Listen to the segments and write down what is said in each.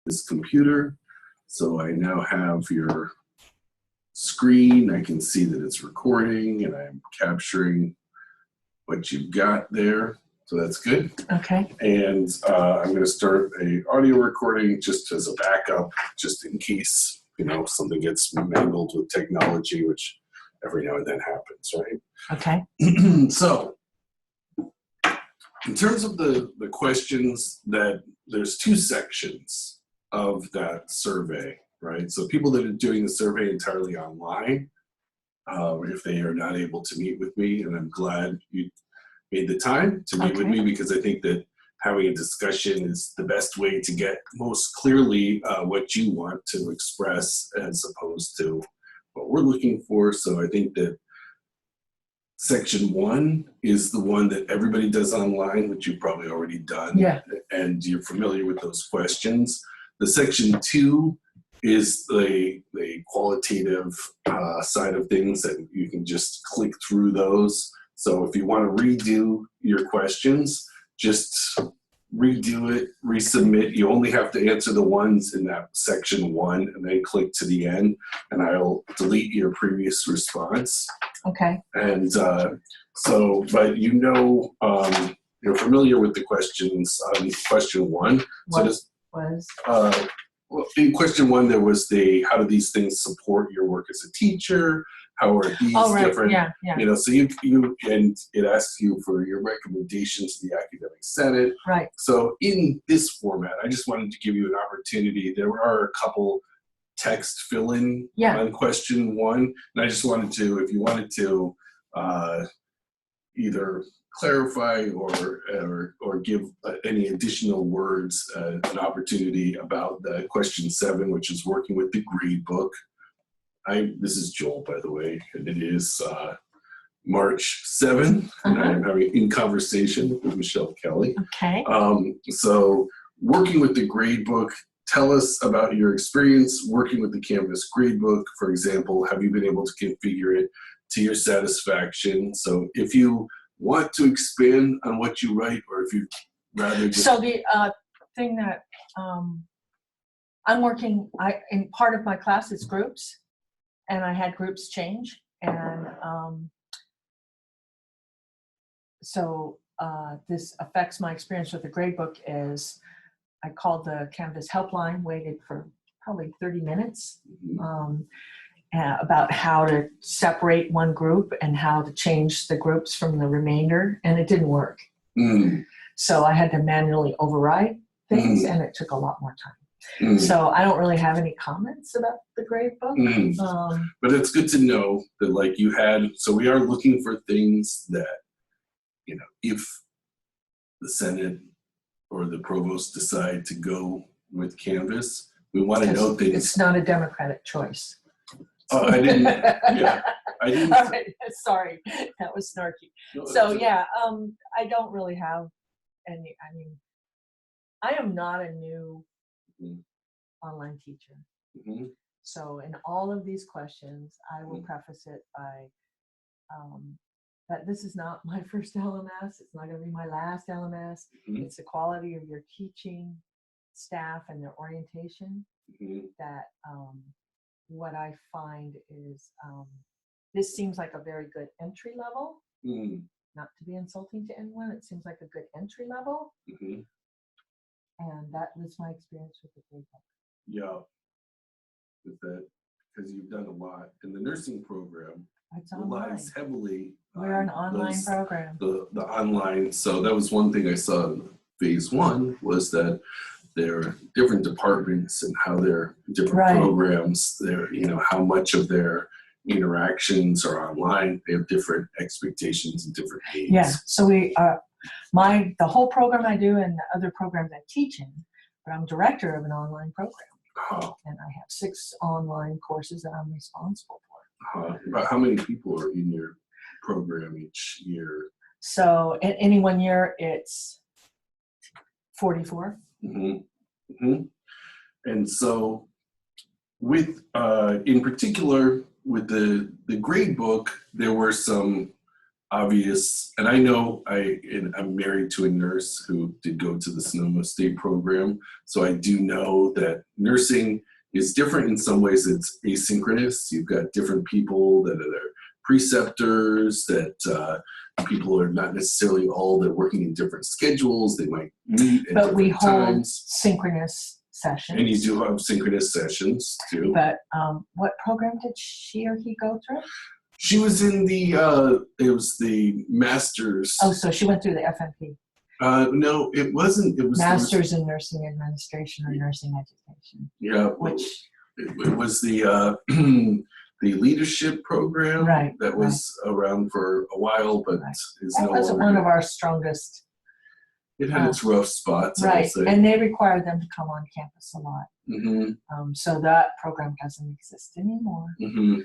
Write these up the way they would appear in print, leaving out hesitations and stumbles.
this computer. So I now have your screen. I can see that it's recording and I'm capturing what you've got there. So that's good. Okay. And I'm going to start a audio recording just as a backup, just in case, you know, something gets mangled with technology, which every now and then happens, right? Okay. So in terms of the questions, that there's two sections of that survey, right? So people that are doing the survey entirely online, if they are not able to meet with me, and I'm glad you made the time to meet with me, because I think that having a discussion is the best way to get most clearly what you want to express as opposed to what we're looking for. So I think that section 1 is the one that everybody does online, which you've probably already done. Yeah. And you're familiar with those questions. The section 2 is the qualitative side of things, and you can just click through those. So if you want to redo your questions, just redo it, resubmit. You only have to answer the ones in that section 1 and then click to the end, and I'll delete your previous response. Okay. And so, but you know, you're familiar with the questions on question 1. Well, in question 1, there was how do these things support your work as a teacher? How are these different? Yeah. You know, so you and it asks you for your recommendation to the academic senate. Right. So in this format, I just wanted to give you an opportunity. There are a couple text fill-in on question 1, and I just wanted to, if you wanted to, either clarify or give any additional words, an opportunity about the question 7, which is working with the grade book. This is Joel, by the way, and it is March 7th, and I am having in conversation with Michelle Kelley. Okay. So working with the grade book, tell us about your experience working with the Canvas gradebook. For example, have you been able to configure it to your satisfaction? So if you want to expand on what you write, or if you'd rather just... So the thing that I'm working, in part of my class is groups, and I had groups change, and so this affects my experience with the gradebook. Is I called the Canvas helpline, waited for probably 30 minutes about how to separate one group and how to change the groups from the remainder, and it didn't work. So I had to manually override things, and it took a lot more time. So I don't really have any comments about the gradebook. But it's good to know that, like, you had, so we are looking for things that, you know, if the Senate or the provost decide to go with Canvas, we want to know things. It's not a democratic choice. Oh, I didn't. Yeah, I didn't. All right, sorry, that was snarky. No, so yeah, I don't really have any. I mean, I am not a new online teacher. So in all of these questions, I will preface it by that this is not my first LMS. It's not going to be my last LMS. It's the quality of your teaching staff and their orientation that what I find is this seems like a very good entry level. Not to be insulting to anyone, it seems like a good entry level. And that was my experience with the gradebook. Yeah, with that, because you've done a lot in the nursing program. It's online. Relies heavily. We're an online program. The online. So that was one thing I saw in phase 1, was that there are different departments and how their different programs, their, you know, how much of their interactions are online. They have different expectations and different needs. Yeah. So we the whole program I do and the other programs I teach in, but I'm director of an online program. And I have 6 online courses that I'm responsible for. About how many people are in your program each year? So in any one year, it's 44. And so with, in particular, with the grade book, there were some obvious, and I know I'm married to a nurse who did go to the Sonoma State program, so I do know that nursing is different in some ways. It's asynchronous. You've got different people that are preceptors, that people are not necessarily all that working in different schedules. They might meet at But we different hold times. synchronous sessions. And you do have synchronous sessions too. But what program did she or he go through? She was in the, it was the master's. Oh, so she went through the FNP. No, it wasn't. It was Master's in Nursing Administration or Nursing Education. Yeah. Which it was the the leadership program that was around for a while, but is no longer. That wasn't one of our strongest. It had its rough spots. Right, and they required them to come on campus a lot. Mm-hmm. So that program doesn't exist anymore. Mm-hmm.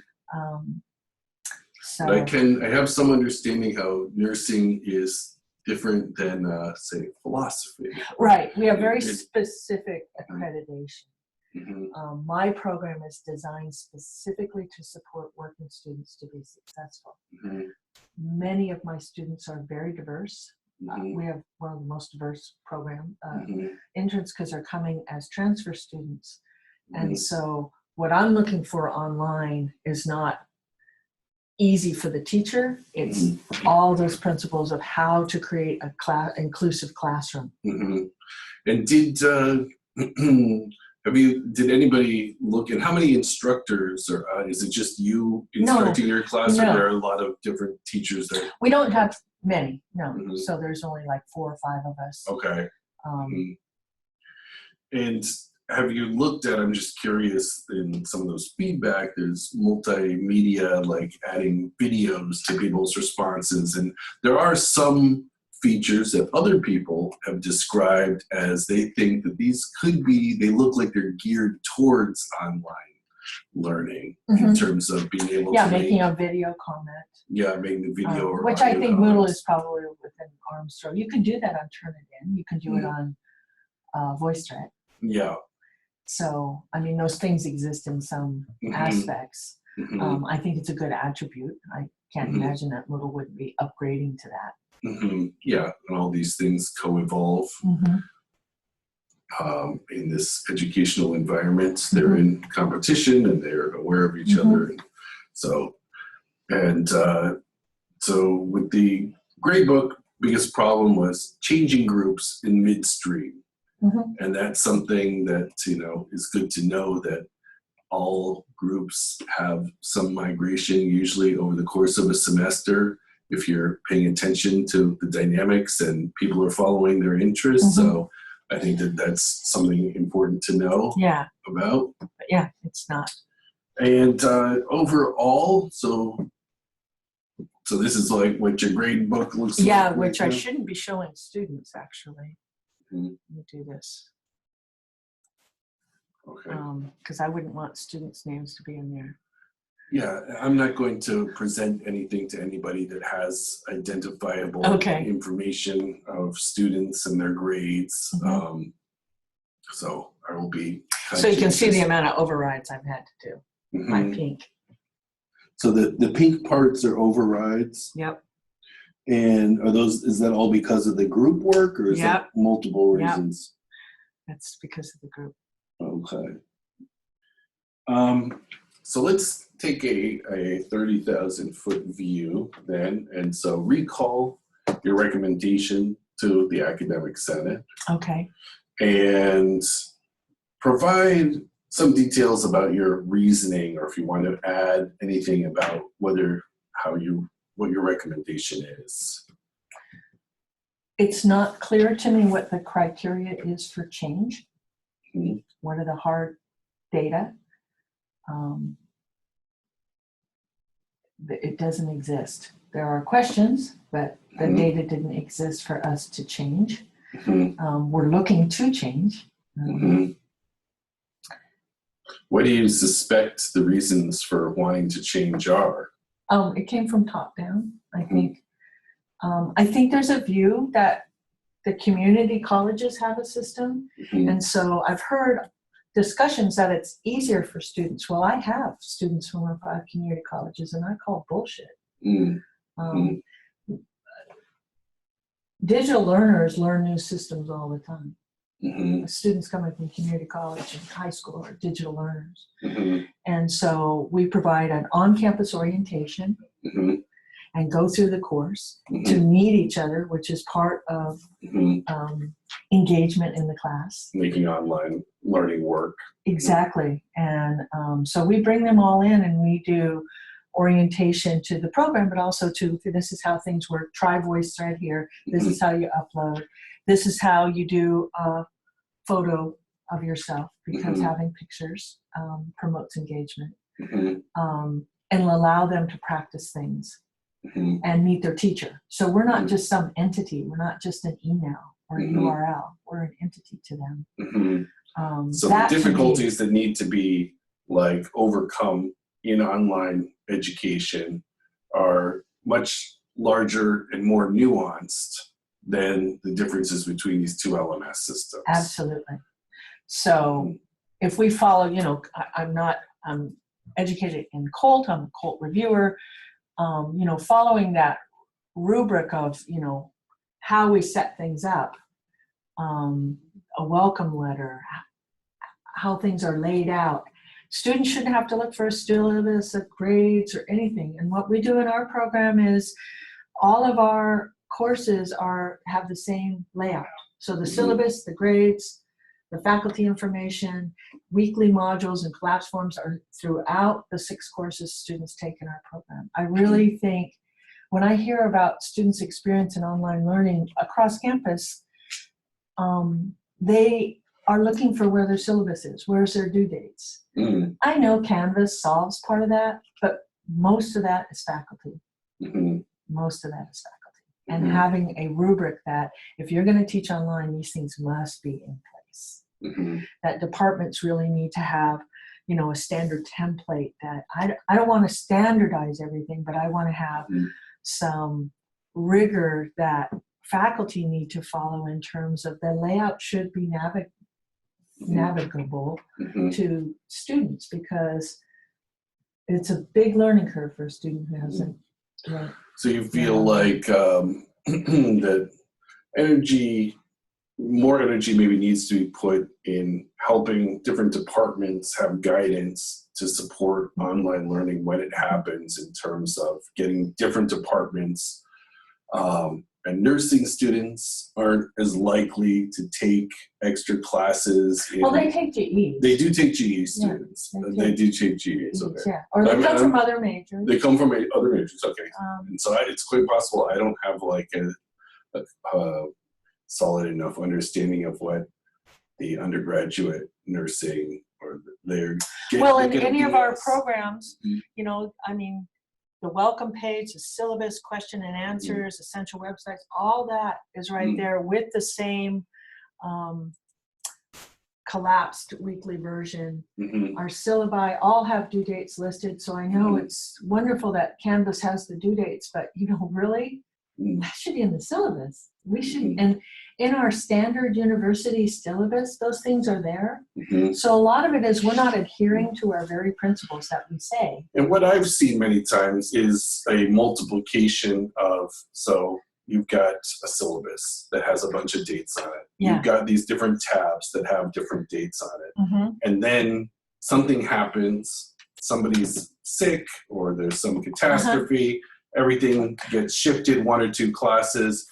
So but I have some understanding how nursing is different than say philosophy. Right, we have very specific accreditation. Mm-hmm. My program is designed specifically to support working students to be successful. Mm-hmm. Many of my students are very diverse. Mm-hmm. We have one of the most diverse program Mm-hmm. interns because they're coming as transfer students. Mm-hmm. And so what I'm looking for online is not easy for the techer. It's all those principles of how to create a inclusive classroom. Mm-hmm. And did anybody look at how many instructors is it just you instructing your class, or there are a lot of different teachers that? We don't have many, no. Mm-hmm. So there's only like 4 or 5 of us. Okay. And have you looked at, I'm just curious, in some of those feedback, there's multimedia, like adding videos to people's responses, and there are some features that other people have described as they think that these they look like they're geared towards online learning in terms of being able to making a video comment. Yeah, making the video or which I think Moodle is probably within arm's throw. You can do that on Turnitin. You can do it on VoiceThread. Yeah. So, I mean, those things exist in some aspects. I think it's a good attribute. I can't imagine that Moodle would be upgrading to that. Yeah, and all these things co-evolve in this educational environment. They're in competition and they're aware of each other. And so with the gradebook, biggest problem was changing groups in midstream. And that's something that, is good to know, that all groups have some migration usually over the course of a semester, if you're paying attention to the dynamics and people are following their interests. So I think that that's something important to know about. But yeah, it's not. And overall, so this is like what your grade book looks like. Yeah, which I shouldn't be showing students, actually. Let me do this. Okay. Because I wouldn't want students' names to be in there. Yeah, I'm not going to present anything to anybody that has identifiable information of students and their grades. So I will be. So you can see the amount of overrides I've had to do. My pink. So the pink parts are overrides? Yep. And is that all because of the group work, or is that multiple reasons? That's because of the group. Okay. So let's take a 30,000-foot view then, and so recall your recommendation to the Academic Senate. Okay. And provide some details about your reasoning, or if you want to add anything about what your recommendation is. It's not clear to me what the criteria is for change. What are the hard data? It doesn't exist. There are questions, but the data didn't exist for us to change. We're looking to change. What do you suspect the reasons for wanting to change are? It came from top down, I think. I think there's a view that the community colleges have a system. And so I've heard discussions that it's easier for students. Well, I have students from our 5 community colleges, and I call bullshit. digital learners learn new systems all the time. Mm-hmm. Students coming from community college and high school are digital learners. Mm-hmm. And so we provide an on-campus orientation Mm-hmm. and go through the course Mm-hmm. to meet each other, which is part of engagement in the class. Making online learning work. Exactly. And so we bring them all in and we do orientation to the program, but also to this is how things work. Try voice thread here. This is how you upload. This is how you do a photo of yourself, because having pictures promotes engagement. And allow them to practice things and meet their teacher. So we're not just some entity. We're not just an email or a URL. We're an entity to them. So the difficulties that need to be like overcome in online education are much larger and more nuanced than the differences between these two LMS systems. Absolutely. So if we follow, I'm educated in COLT, I'm a COLT reviewer, following that rubric of, how we set things up, a welcome letter, how things are laid out. Students shouldn't have to look for a syllabus of grades or anything. And what we do in our program is all of our courses have the same layout. So the syllabus, the grades, the faculty information, weekly modules and collapse forms are throughout the 6 courses students take in our program. I really think when I hear about students' experience in online learning across campus, they are looking for where their syllabus is, where's their due dates. I know Canvas solves part of that, but most of that is faculty. Most of that is faculty. And having a rubric that if you're going to teach online, these things must be in place. That departments really need to have, a standard template that I don't want to standardize everything, but I want to have some rigor that faculty need to follow in terms of the layout should be navigable to students, because it's a big learning curve for a student who hasn't. So you feel like that more energy maybe needs to be put in helping different departments have guidance to support online learning when it happens, in terms of getting different departments. And nursing students aren't as likely to take extra classes. Well, they take GEs. They do take GE students. They do take GEs. Okay. Yeah. Or they come from other majors. They come from other majors. Okay. And so it's quite possible I don't have like a solid enough understanding of what the undergraduate nursing or in any of our programs, the welcome page, the syllabus, question and answers, essential websites, all that is right there with the same collapsed weekly version. Our syllabi all have due dates listed. So I know it's wonderful that Canvas has the due dates, but really, that should be in the syllabus. We should, and in our standard university syllabus, those things are there. So a lot of it is we're not adhering to our very principles that we say. And what I've seen many times is a multiplication of, so you've got a syllabus that has a bunch of dates on it. You've got these different tabs that have different dates on it. And then something happens, somebody's sick or there's some catastrophe, everything gets shifted 1 or 2 classes.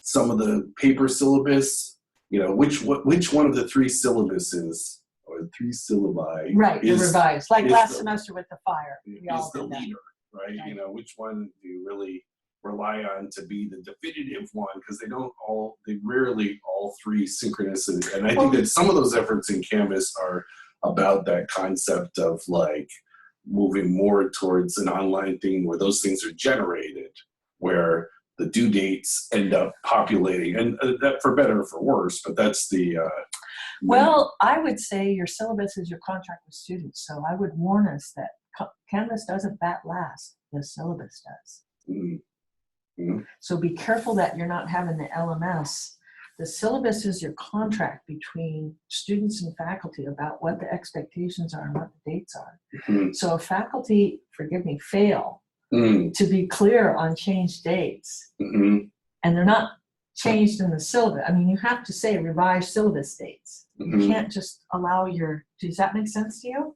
Some of the paper syllabus, which one of the 3 syllabuses or 3 syllabi is revised, like last semester with the fire. Is the leader, right? Which one do you really rely on to be the definitive one? Because they rarely all 3 synchronously. And I think that some of those efforts in Canvas are about that concept of like moving more towards an online thing where those things are generated, where the due dates end up populating, and that for better or for worse, but that's the... Well, I would say your syllabus is your contract with students, so I would warn us that Canvas doesn't bat last, the syllabus does. So be careful that you're not having the LMS. The syllabus is your contract between students and faculty about what the expectations are and what the dates are. So if faculty, fail to be clear on change dates, and they're not changed in the syllabus. I mean, you have to say revised syllabus dates. You can't just allow does that make sense to you?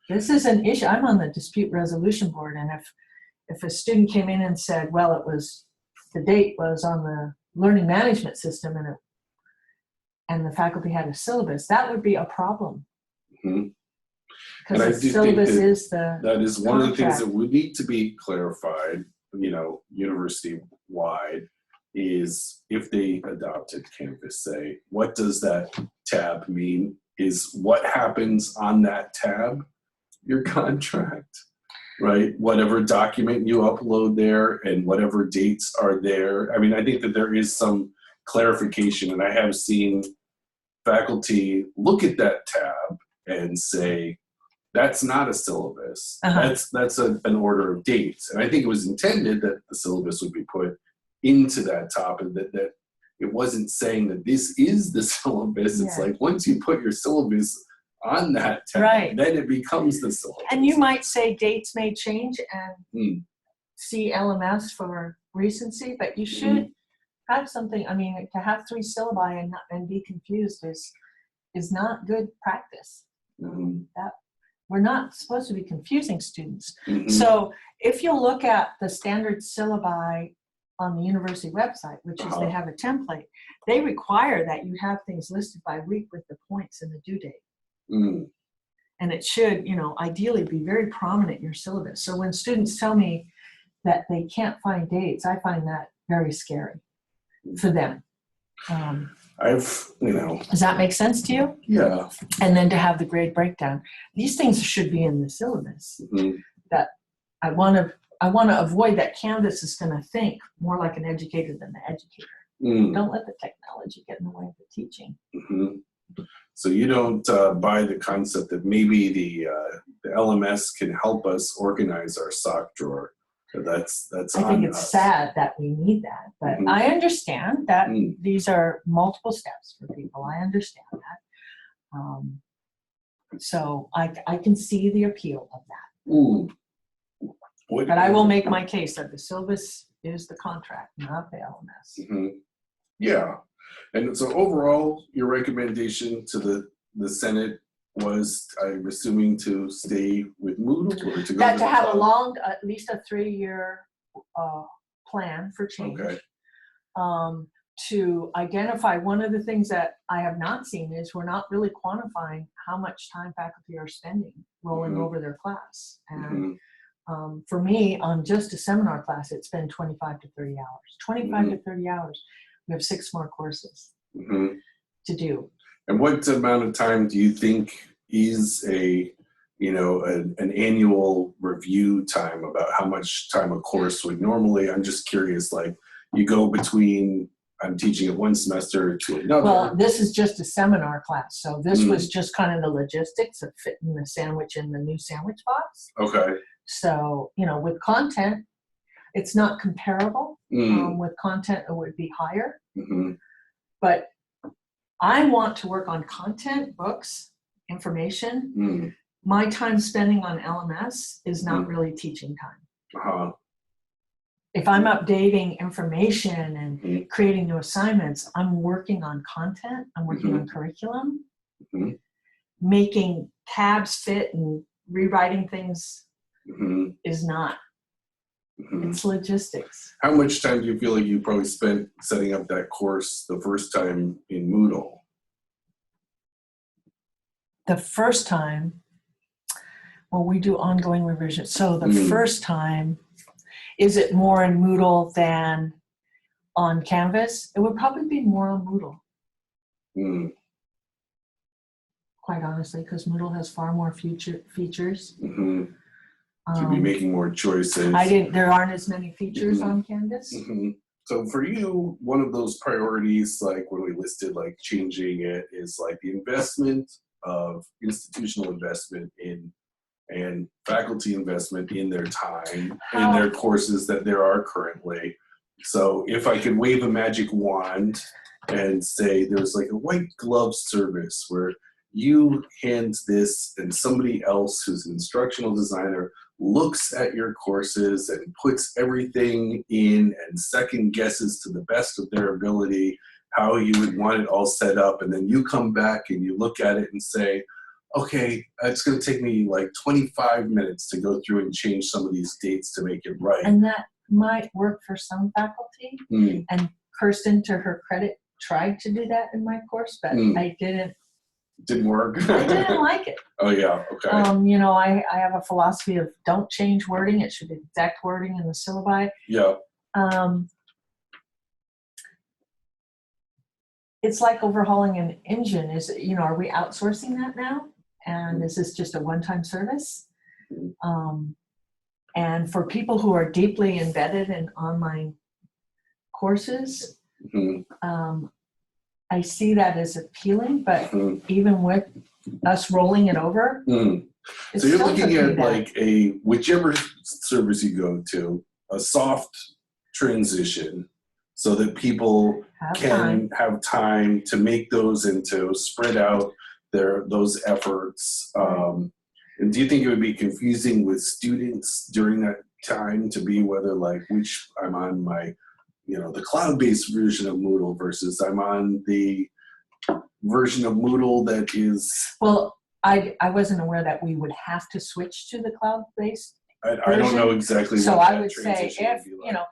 This is an issue. I'm on the dispute resolution board, and if a student came in and said, well, the date was on the learning management system and the faculty had a syllabus, that would be a problem. Because the syllabus is that is one of the things contract. that would need to be clarified, university-wide, is if they adopted Canvas, say, what does that tab mean? Is what happens on that tab your contract, right? Whatever document you upload there and whatever dates are there. I mean, I think that there is some clarification, and I have seen faculty look at that tab and say, that's not a syllabus. That's an order of dates. And I think it was intended that the syllabus would be put into that top, and that it wasn't saying that this is the syllabus. It's like once you put your syllabus on that tab, then it becomes the syllabus. And you might say dates may change and see LMS for recency, but you should have something. I mean, to have 3 syllabi and be confused is not good practice. That we're not supposed to be confusing students. So if you look at the standard syllabi on the university website, which is they have a template, they require that you have things listed by week with the points and the due date. And it should, ideally be very prominent in your syllabus. So when students tell me that they can't find dates, I find that very scary for them. Does that make sense to you? Yeah. And then to have the grade breakdown. These things should be in the syllabus. That I want to avoid that Canvas is going to think more like an educator than the educator. Don't let the technology get in the way of the teaching. So you don't buy the concept that maybe the LMS can help us organize our sock drawer. That's I think it's sad that we need that, but I understand that these are multiple steps for people. I understand that. So I can see the appeal of that. But I will make my case that the syllabus is the contract, not the LMS. Yeah. And so overall, your recommendation to the Senate was, I'm assuming, to stay with Moodle, or to go that to have at least a 3-year plan for change. To identify, one of the things that I have not seen is we're not really quantifying how much time faculty are spending rolling over their class. And for me, on just a seminar class, it's been 25 to 30 hours. 25 to 30 hours. We have 6 more courses to do. And what amount of time do you think is an annual review time about how much time a course would normally? I'm just curious, like you go between, I'm teaching it one semester to another. Well, this is just a seminar class. So this was just kind of the logistics of fitting the sandwich in the new sandwich box. Okay. So, with content, it's not comparable. With content, it would be higher. But I want to work on content, books, information. My time spending on LMS is not really teaching time. If I'm updating information and creating new assignments, I'm working on content. I'm working on curriculum. Making tabs fit and rewriting things is not. It's logistics. How much time do you feel like you probably spent setting up that course the first time in Moodle? The first time, well, we do ongoing revision. So the first time, is it more in Moodle than on Canvas? It would probably be more on Moodle. Quite honestly, because Moodle has far more features. To be making more choices. There aren't as many features on Canvas. So for you, one of those priorities, like when we listed like changing it, is like the investment of institutional investment in and faculty investment in their time, in their courses that there are currently. So if I could wave a magic wand and say there's like a white glove service where you hand this and somebody else who's an instructional designer looks at your courses and puts everything in and second guesses to the best of their ability how you would want it all set up, and then you come back and you look at it and say, okay, it's going to take me like 25 minutes to go through and change some of these dates to make it right. And that might work for some faculty. And Kirsten, to her credit, tried to do that in my course, but I didn't. Didn't work? I didn't like it. Oh, yeah, okay. You know, I have a philosophy of don't change wording. It should be exact wording in the syllabi. Yeah. It's like overhauling an engine. Is, you know, are we outsourcing that now? And is this just a one-time service? And for people who are deeply embedded in online courses, I see that as appealing, but even with us rolling it over, so you're looking at like whichever service you go to, a soft transition so that people have time to make those and to spread out those efforts. And do you think it would be confusing with students during that time to be whether like which I'm on my, you know, the cloud-based version of Moodle versus I'm on the version of Moodle that is... Well, I wasn't aware that we would have to switch to the cloud-based version. I don't know exactly so what I that would say if, like. you know,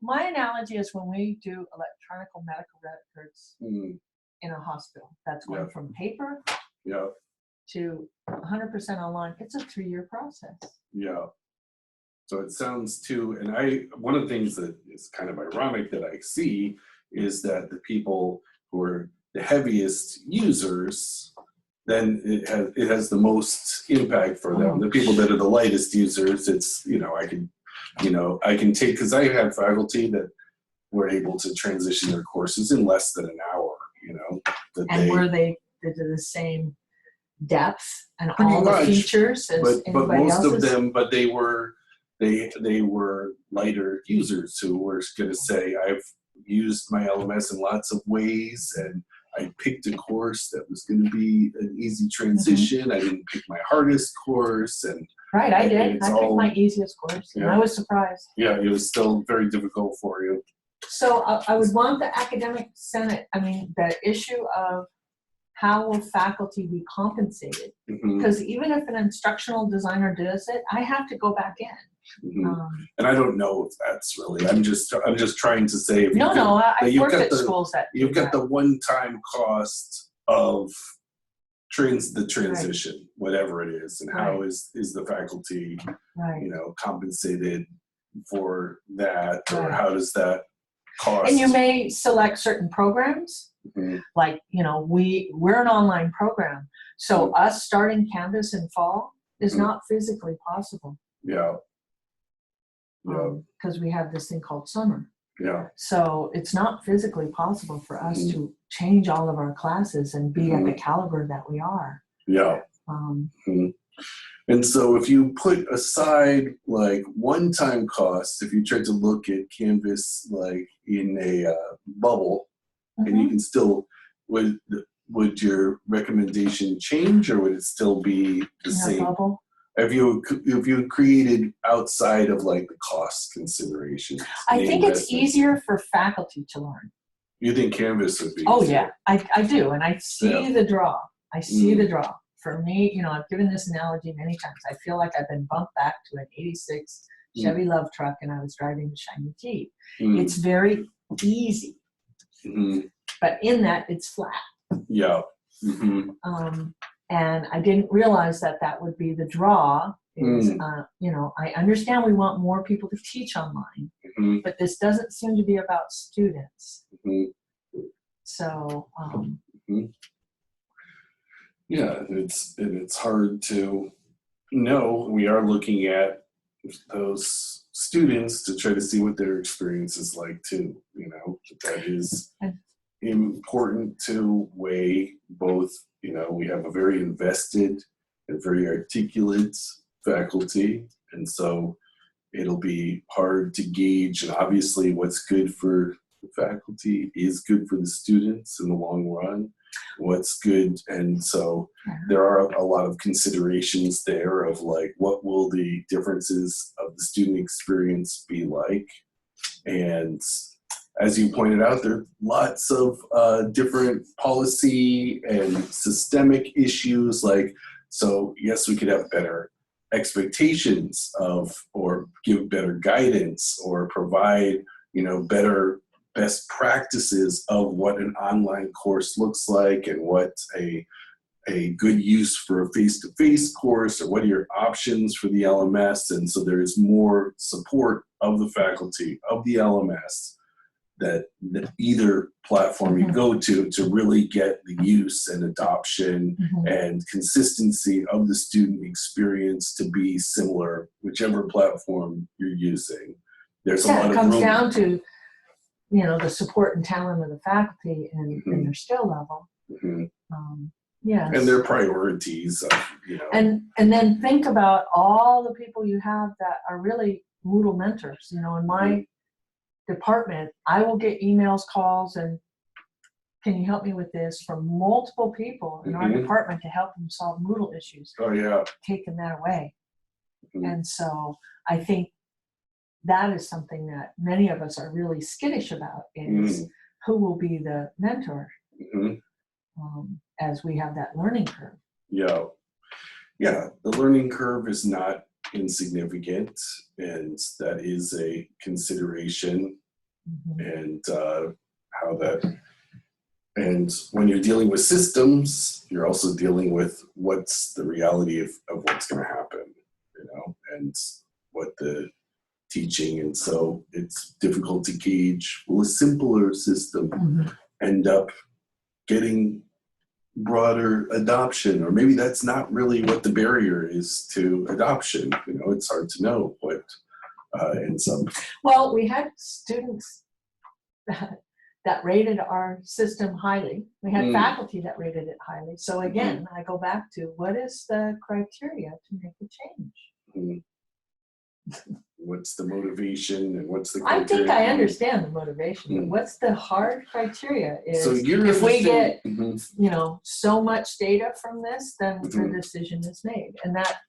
my analogy is when we do electronic medical records in a hospital, that's going from paper to 100% online. It's a 3-year process. Yeah. So it sounds too, and one of the things that is kind of ironic that I see is that the people who are the heaviest users, then it has the most impact for them. The people that are the lightest users, it's, you know, I can take, because I have faculty that were able to transition their courses in less than an hour, you know. And were they to the same depth and all the features as anybody else's? But most of them, but they were lighter users who were going to say, I've used my LMS in lots of ways, and I picked a course that was going to be an easy transition. I didn't pick my hardest course. And right, I did. I picked my easiest course, and I was surprised. Yeah, it was still very difficult for you. So I would want the academic senate, the issue of how will faculty be compensated? Because even if an instructional designer does it, I have to go back in. And I don't know if that's really. I'm just trying to say. I've worked at schools that you've got the one-time cost of the transition, whatever it is, and how is the faculty, you know, compensated for that, or how does that cost? And you may select certain programs. Like, you know, we're an online program, so us starting Canvas in fall is not physically possible. Because we have this thing called summer. So it's not physically possible for us to change all of our classes and be at the caliber that we are. And so if you put aside like one-time costs, if you try to look at Canvas like in a bubble, and you can still, would your recommendation change, or would it still be the same? Bubble? Have you created outside of like the cost considerations? I think it's easier for faculty to learn. You think Canvas would be? Oh yeah, I do, and I see the draw. I see the draw. For me, you know, I've given this analogy many times. I feel like I've been bumped back to an '86 Chevy Love truck, and I was driving the shiny Jeep. It's very easy, but in that it's flat. And I didn't realize that would be the draw. Is you know, I understand we want more people to teach online, but this doesn't seem to be about students. So. Yeah, it's hard to know. We are looking at those students to try to see what their experience is like too. You know, that is important to weigh both. You know, we have a very invested and very articulate faculty, and so it'll be hard to gauge. And obviously, what's good for the faculty is good for the students in the long run. what's good. And so there are a lot of considerations there of like, what will the differences of the student experience be like? And as you pointed out, there are lots of different policy and systemic issues. Like, so yes, we could have better expectations of, or give better guidance, or provide, better best practices of what an online course looks like, and what a good use for a face-to-face course, or what are your options for the LMS. And so there is more support of the faculty, of the LMS, that either platform you go to really get the use and adoption and consistency of the student experience to be similar, whichever platform you're using. There's a lot of it comes room. down to, the support and talent of the faculty and their skill level. Yes. And their priorities, And then think about all the people you have that are really Moodle mentors. In my department, I will get emails, calls, and can you help me with this, from multiple people in our department to help them solve Moodle issues. Oh yeah. Taking that away. And so I think that is something that many of us are really skittish about, is who will be the mentor as we have that learning curve. Yeah. The learning curve is not insignificant, and that is a consideration. And how that, and when you're dealing with systems, you're also dealing with what's the reality of what's going to happen, and what the teaching. And so it's difficult to gauge, will a simpler system end up getting broader adoption, or maybe that's not really what the barrier is to adoption. It's hard to know what ends up. Well, we had students that rated our system highly. We had faculty that rated it highly. So again, I go back to, what is the criteria to make the change? What's the motivation, and what's the criteria? I think I understand the motivation, but what's the hard criteria is, so if we get so much data from this, then the decision is made. And that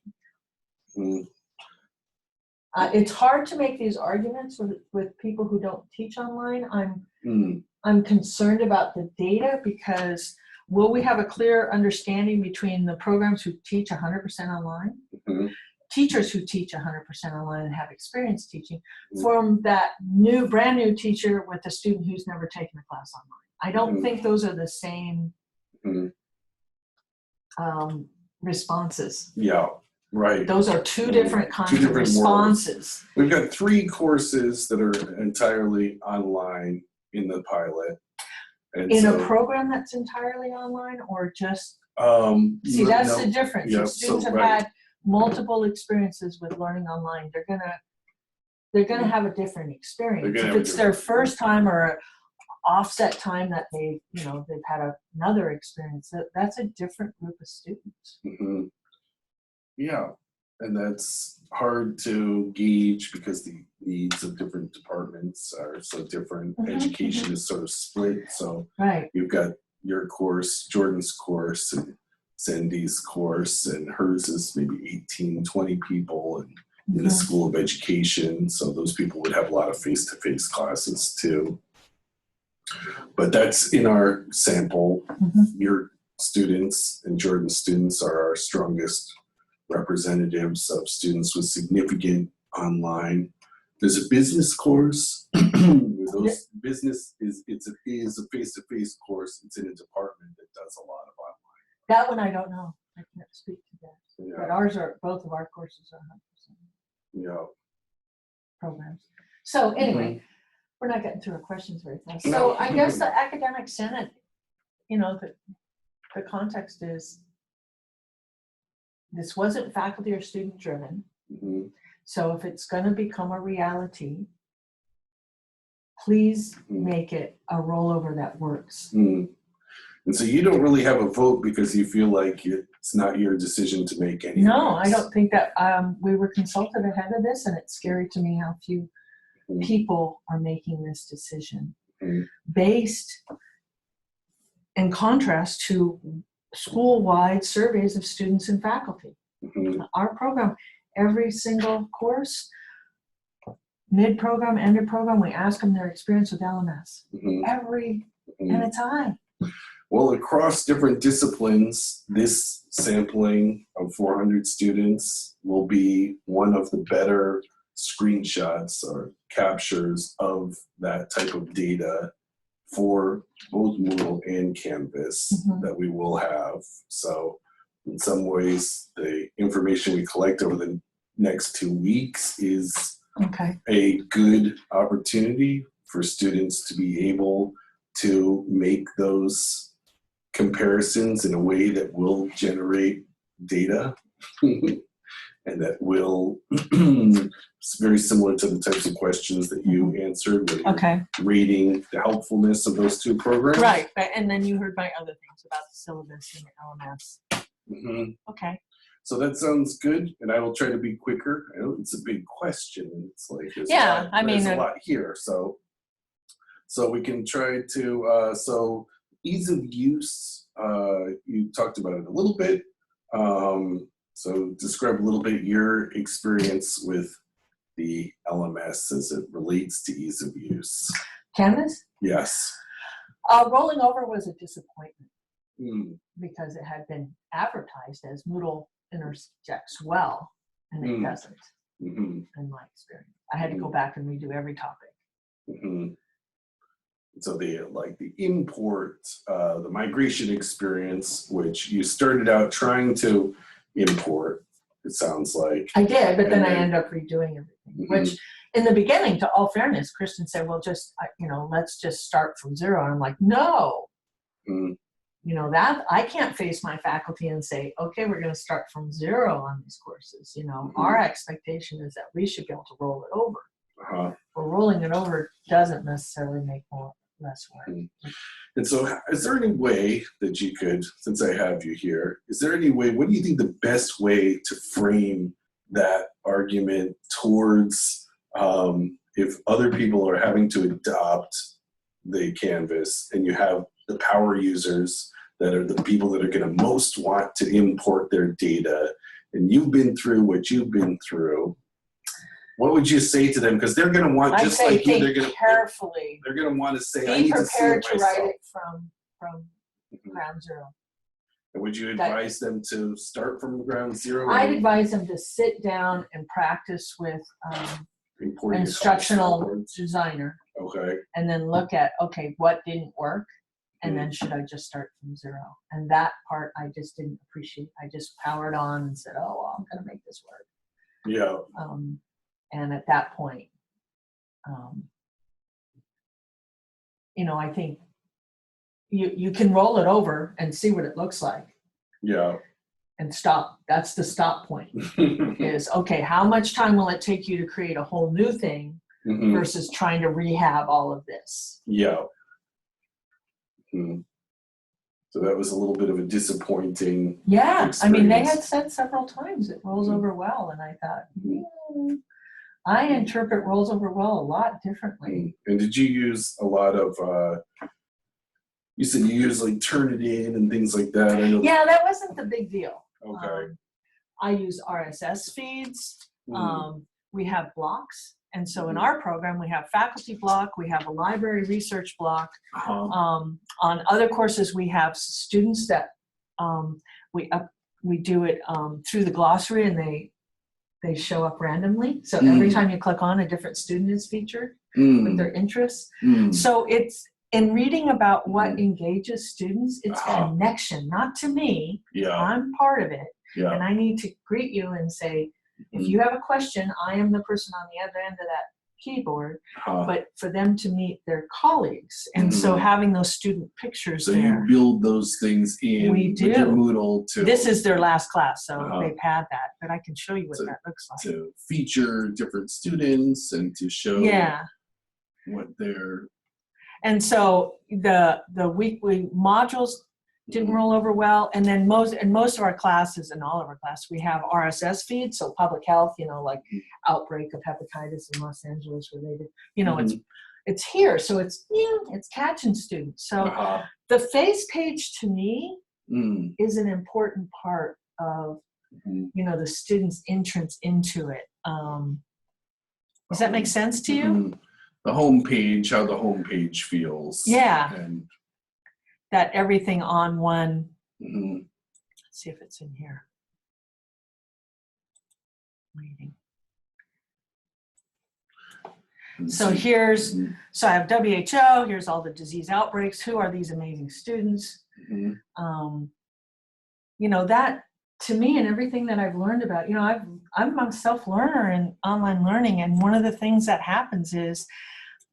it's hard to make these arguments with people who don't teach online. I'm concerned about the data, because will we have a clear understanding between the programs who teach 100% online, teachers who teach 100% online and have experience teaching, from that brand new teacher with a student who's never taken a class online? I don't think those are the same responses. Yeah, right. Those are two different kinds of responses. We've got 3 courses that are entirely online in the pilot. And in a program that's entirely online, or just see, that's the difference. Yeah, if students have had multiple experiences with learning online, they're gonna have a different experience. If it's their first time or an offset time that they've had another experience, that's a different group of students. Yeah, and that's hard to gauge because the needs of different departments are so different. Education is sort of split. So you've got your course, Jordan's course, and Cindy's course, and hers is maybe 18, 20 people, and in the School of Education. So those people would have a lot of face-to-face classes too. But that's in our sample. Your students and Jordan's students are our strongest representatives of students with significant online. There's a business course. Those business is a face-to-face course. It's in a department that does a lot of online. That one I don't know. I can't speak to that. But both of our courses are 100% programs. So anyway, we're not getting through our questions very fast. So I guess the academic senate, the context is, this wasn't faculty or student driven. So if it's going to become a reality, please make it a rollover that works. And so you don't really have a vote because you feel like it's not your decision to make any. No, I don't think that. We were consulted ahead of this, and it's scary to me how few people are making this decision based in contrast to school-wide surveys of students and faculty. Our program, every single course, mid-program, end of program, we ask them their experience with LMS. And it's high. Well, across different disciplines, this sampling of 400 students will be one of the better screenshots or captures of that type of data for both Moodle and Canvas that we will have. So in some ways, the information we collect over the next 2 weeks is a good opportunity for students to be able to make those comparisons in a way that will generate data and that will, it's very similar to the types of questions that you answered, where you're rating the helpfulness of those two programs. Right, and then you heard my other things about the syllabus and the LMS. Okay. So that sounds good, and I will try to be quicker. I know it's a big question. It's like there's a lot here. So we can try to, so ease of use, you talked about it a little bit. So describe a little bit your experience with the LMS as it relates to ease of use. Canvas? Yes. Rolling over was a disappointment because it had been advertised as Moodle interjects well, and it doesn't, in my experience. I had to go back and redo every topic. So the import, the migration experience, which you started out trying to import, it sounds like. I did, but then I ended up redoing everything, which in the beginning, to all fairness, Kristen said, well, just, let's just start from zero. And I'm like, no, that I can't face my faculty and say, okay, we're going to start from zero on these courses. Our expectation is that we should be able to roll it over. Well, rolling it over doesn't necessarily make less work. And so is there any way that you could, since I have you here, is there any way, what do you think the best way to frame that argument towards if other people are having to adopt the Canvas and you have the power users that are the people that are going to most want to import their data, and you've been through what you've been through, what would you say to them? Because they're going to want, just like you, they're going to carefully. They're going to want to say, be I need prepared to see it to myself. write it from ground zero. And would you advise them to start from ground zero? I'd advise them to sit down and practice with instructional designer. Okay. And then look at, okay, what didn't work? And then should I just start from zero? And that part I just didn't appreciate. I just powered on and said, oh, well, I'm going to make this work. Yeah. And at that point, I think you can roll it over and see what it looks like. Yeah. And stop. That's the stop point. Is, okay, how much time will it take you to create a whole new thing versus trying to rehab all of this? Yeah. So that was a little bit of a disappointing experience. I mean, they had said several times it rolls over well, and I thought, I interpret rolls over well a lot differently. And did you use a lot of, you said you use like Turnitin and things like that? I know that wasn't the big deal. Okay. I use RSS feeds. We have blocks. And so in our program, we have faculty block, we have a library research block. On other courses, we have students that we do it through the glossary, and they show up randomly. So every time you click on, a different student is featured with their interests. So it's in reading about what engages students, it's connection, not to me. I'm part of it. And I need to greet you and say, if you have a question, I am the person on the other end of that keyboard, but for them to meet their colleagues. And so having those student pictures there. So you build those things in with your Moodle to. This is their last class, so they've had that, but I can show you what that looks like. To feature different students and to show what they're. And so the weekly modules didn't roll over well, and then most of our classes, and all of our classes, we have RSS feeds. So public health, like outbreak of hepatitis in Los Angeles related. it's here. So it's catching students. So the face page to me is an important part of, the student's entrance into it. Does that make sense to you? The homepage, how the homepage feels. Yeah. And that everything on one. Let's see if it's in here. Waiting. So here's, so I have WHO, here's all the disease outbreaks. Who are these amazing students? That to me and everything that I've learned about, I'm a self-learner in online learning. And one of the things that happens is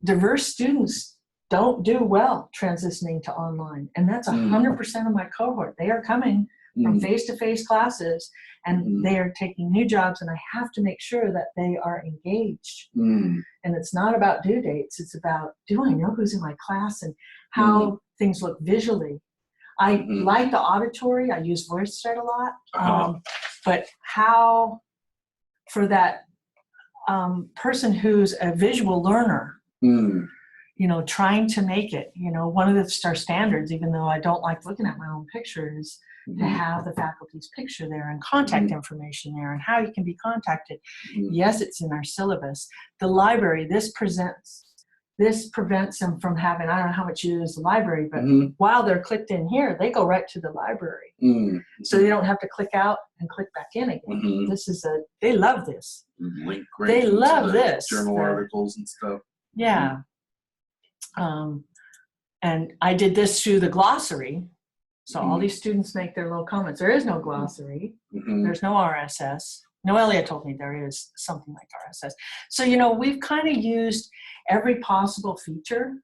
diverse students don't do well transitioning to online. And that's 100% of my cohort. They are coming from face-to-face classes and they are taking new jobs, and I have to make sure that they are engaged. And it's not about due dates. It's about, do I know who's in my class and how things look visually? I like the auditory. I use VoiceThread a lot. But how, for that person who's a visual learner, trying to make it, one of our standards, even though I don't like looking at my own pictures, to have the faculty's picture there and contact information there and how you can be contacted. Yes, it's in our syllabus. The library, this prevents them from having, I don't know how much you use the library, but while they're clicked in here, they go right to the library. So they don't have to click out and click back in again. This is they love this. Link they love this. Journal articles and stuff. Yeah. And I did this through the glossary. So all these students make their little comments. There is no glossary. There's no RSS. Noelia told me there is something like RSS. So, we've kind of used every possible feature,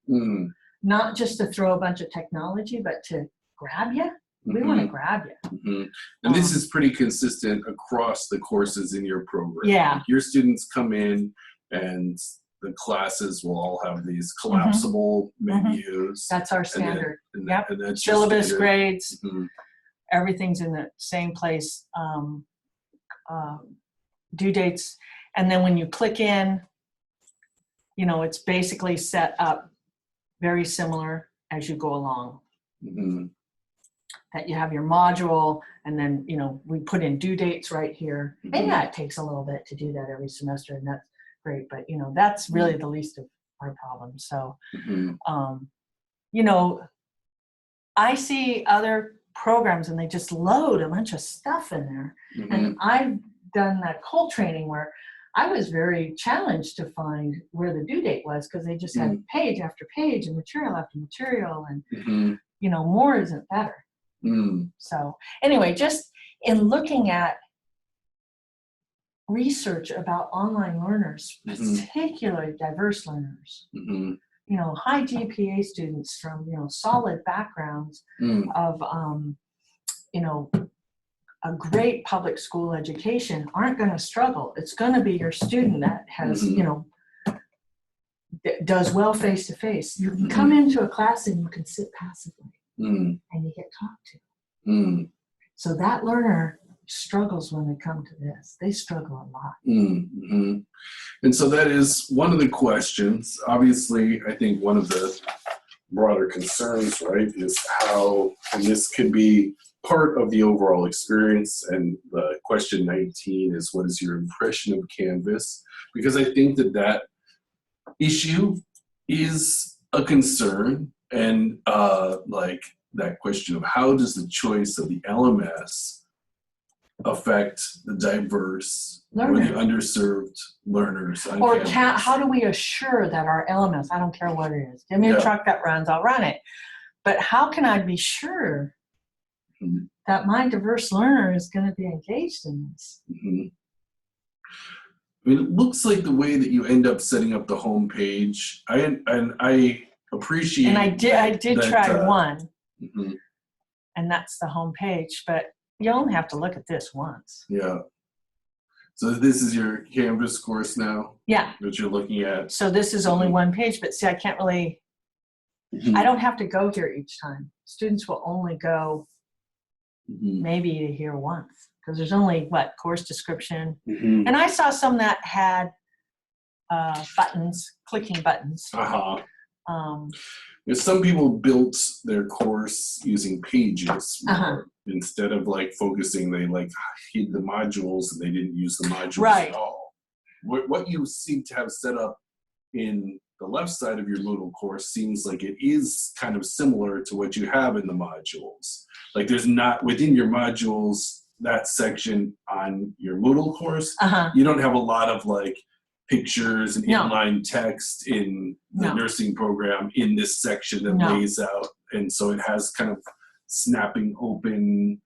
not just to throw a bunch of technology, but to grab you. We want to grab you. And this is pretty consistent across the courses in your program. Yeah. Like your students come in and the classes will all have these collapsible menus. That's our standard. And that's syllabus, grades, everything's in the same place. Due dates. And then when you click in, it's basically set up very similar as you go along. That you have your module, and then, we put in due dates right here. And yeah, it takes a little bit to do that every semester, and that's great, but that's really the least of our problems. So I see other programs and they just load a bunch of stuff in there. And I've done that Cole training where I was very challenged to find where the due date was, because they just had page after page and material after material, and more isn't better. So anyway, just in looking at research about online learners, particularly diverse learners, high GPA students from, solid backgrounds of, a great public school education aren't going to struggle. It's going to be your student that has, does well face-to-face. You can come into a class and you can sit passively and you get talked to. So that learner struggles when they come to this. They struggle a lot. And so that is one of the questions. Obviously, I think one of the broader concerns, right, is how, and this could be part of the overall experience, and the question 19 is, what is your impression of Canvas? Because I think that issue is a concern, and like that question of how does the choice of the LMS affect the diverse or the underserved learners on or campus? How do we assure that our LMS, I don't care what it is, give me a truck that runs, I'll run it. But how can I be sure that my diverse learner is going to be engaged in this? I mean, it looks like the way that you end up setting up the home page, I appreciate. And I did try one, and that's the home page, but you only have to look at this once. Yeah. So this is your Canvas course now? Yeah. That you're looking at? So this is only one page, but see, I can't really, I don't have to go here each time. Students will only go maybe to here once, because there's only, course description. And I saw some that had buttons, clicking buttons. Uh-huh. Um, Some people built their course using pages more. Instead of like focusing, they like hid the modules and they didn't use the modules at all. What you seem to have set up in the left side of your Moodle course seems like it is kind of similar to what you have in the modules. Like there's not, within your modules, that section on your Moodle course, you don't have a lot of like pictures and inline text in the nursing program in this section that lays out. And so it has kind of snapping open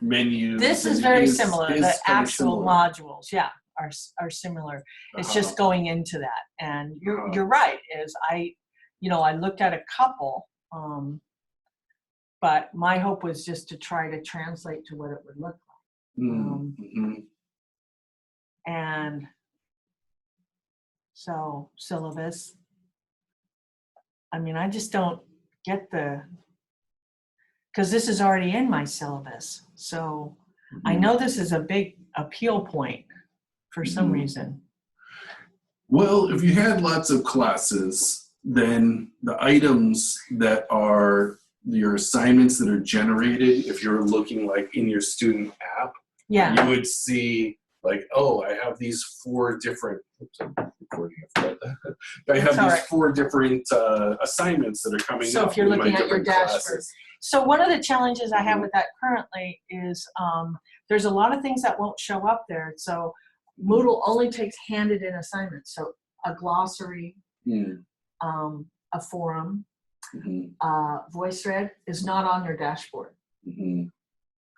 menus. This is very similar. The actual modules, are similar. It's just going into that. And you're right, is I looked at a couple, but my hope was just to try to translate to what it would look like. And so syllabus, I mean, I just don't get because this is already in my syllabus. So I know this is a big appeal point for some reason. Well, if you had lots of classes, then the items that are your assignments that are generated, if you're looking like in your student app, you would see like, oh, I have these 4 different, I have these 4 different assignments that are coming up. So if you're looking at your dashboard. So one of the challenges I have with that currently is there's a lot of things that won't show up there. So Moodle only takes handed in assignments. So a glossary, a forum, VoiceThread is not on your dashboard. You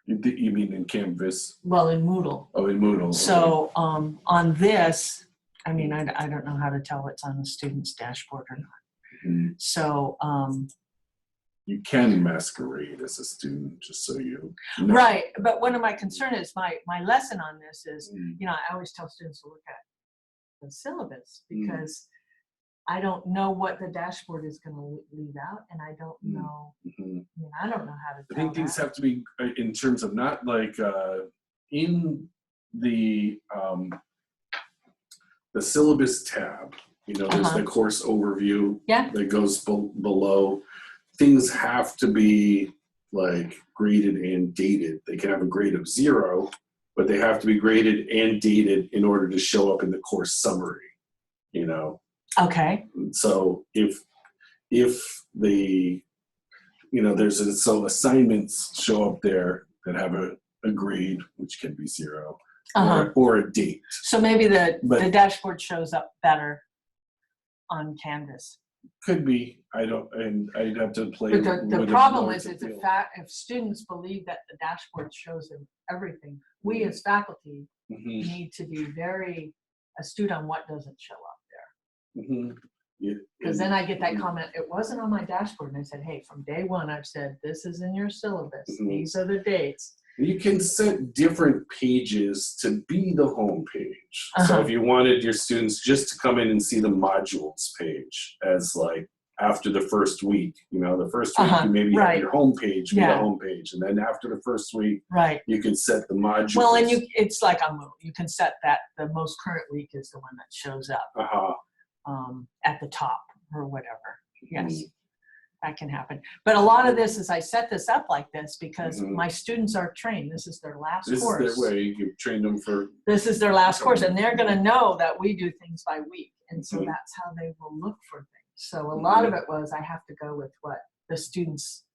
mean in Canvas? Well, in Moodle. Oh, in Moodle. So on this, I mean, I don't know how to tell what's on the student's dashboard or not. So you can masquerade as a student, just so you know. Right, but one of my concerns is my lesson on this is, I always tell students to look at the syllabus because I don't know what the dashboard is going to leave out, and I don't know. I mean, I don't know how to tell. I think things have to be in terms of not like in the syllabus tab. There's the course overview that goes below. Things have to be like graded and dated. They can have a grade of 0, but they have to be graded and dated in order to show up in the course summary. Okay. So if the so assignments show up there that have a grade, which can be 0, or a date. So maybe the dashboard shows up better on Canvas. Could be. I'd have to play. But the problem is if students believe that the dashboard shows them everything, we as faculty need to be very astute on what doesn't show up there. Because then I get that comment, it wasn't on my dashboard. And I said, hey, from day one, I've said, this is in your syllabus. These are the dates. You can set different pages to be the home page. So if you wanted your students just to come in and see the modules page as like after the first week, the first week you maybe have your home page be the home page. And then after the first week, you can set the modules. Well, and it's like on Moodle. You can set that the most current week is the one that shows up at the top or whatever. Yes. That can happen. But a lot of this is I set this up like this because my students are trained. This is their last course. This is their way. You've trained them for. This is their last course, and they're going to know that we do things by week. And so that's how they will look for things. So a lot of it was I have to go with what the students,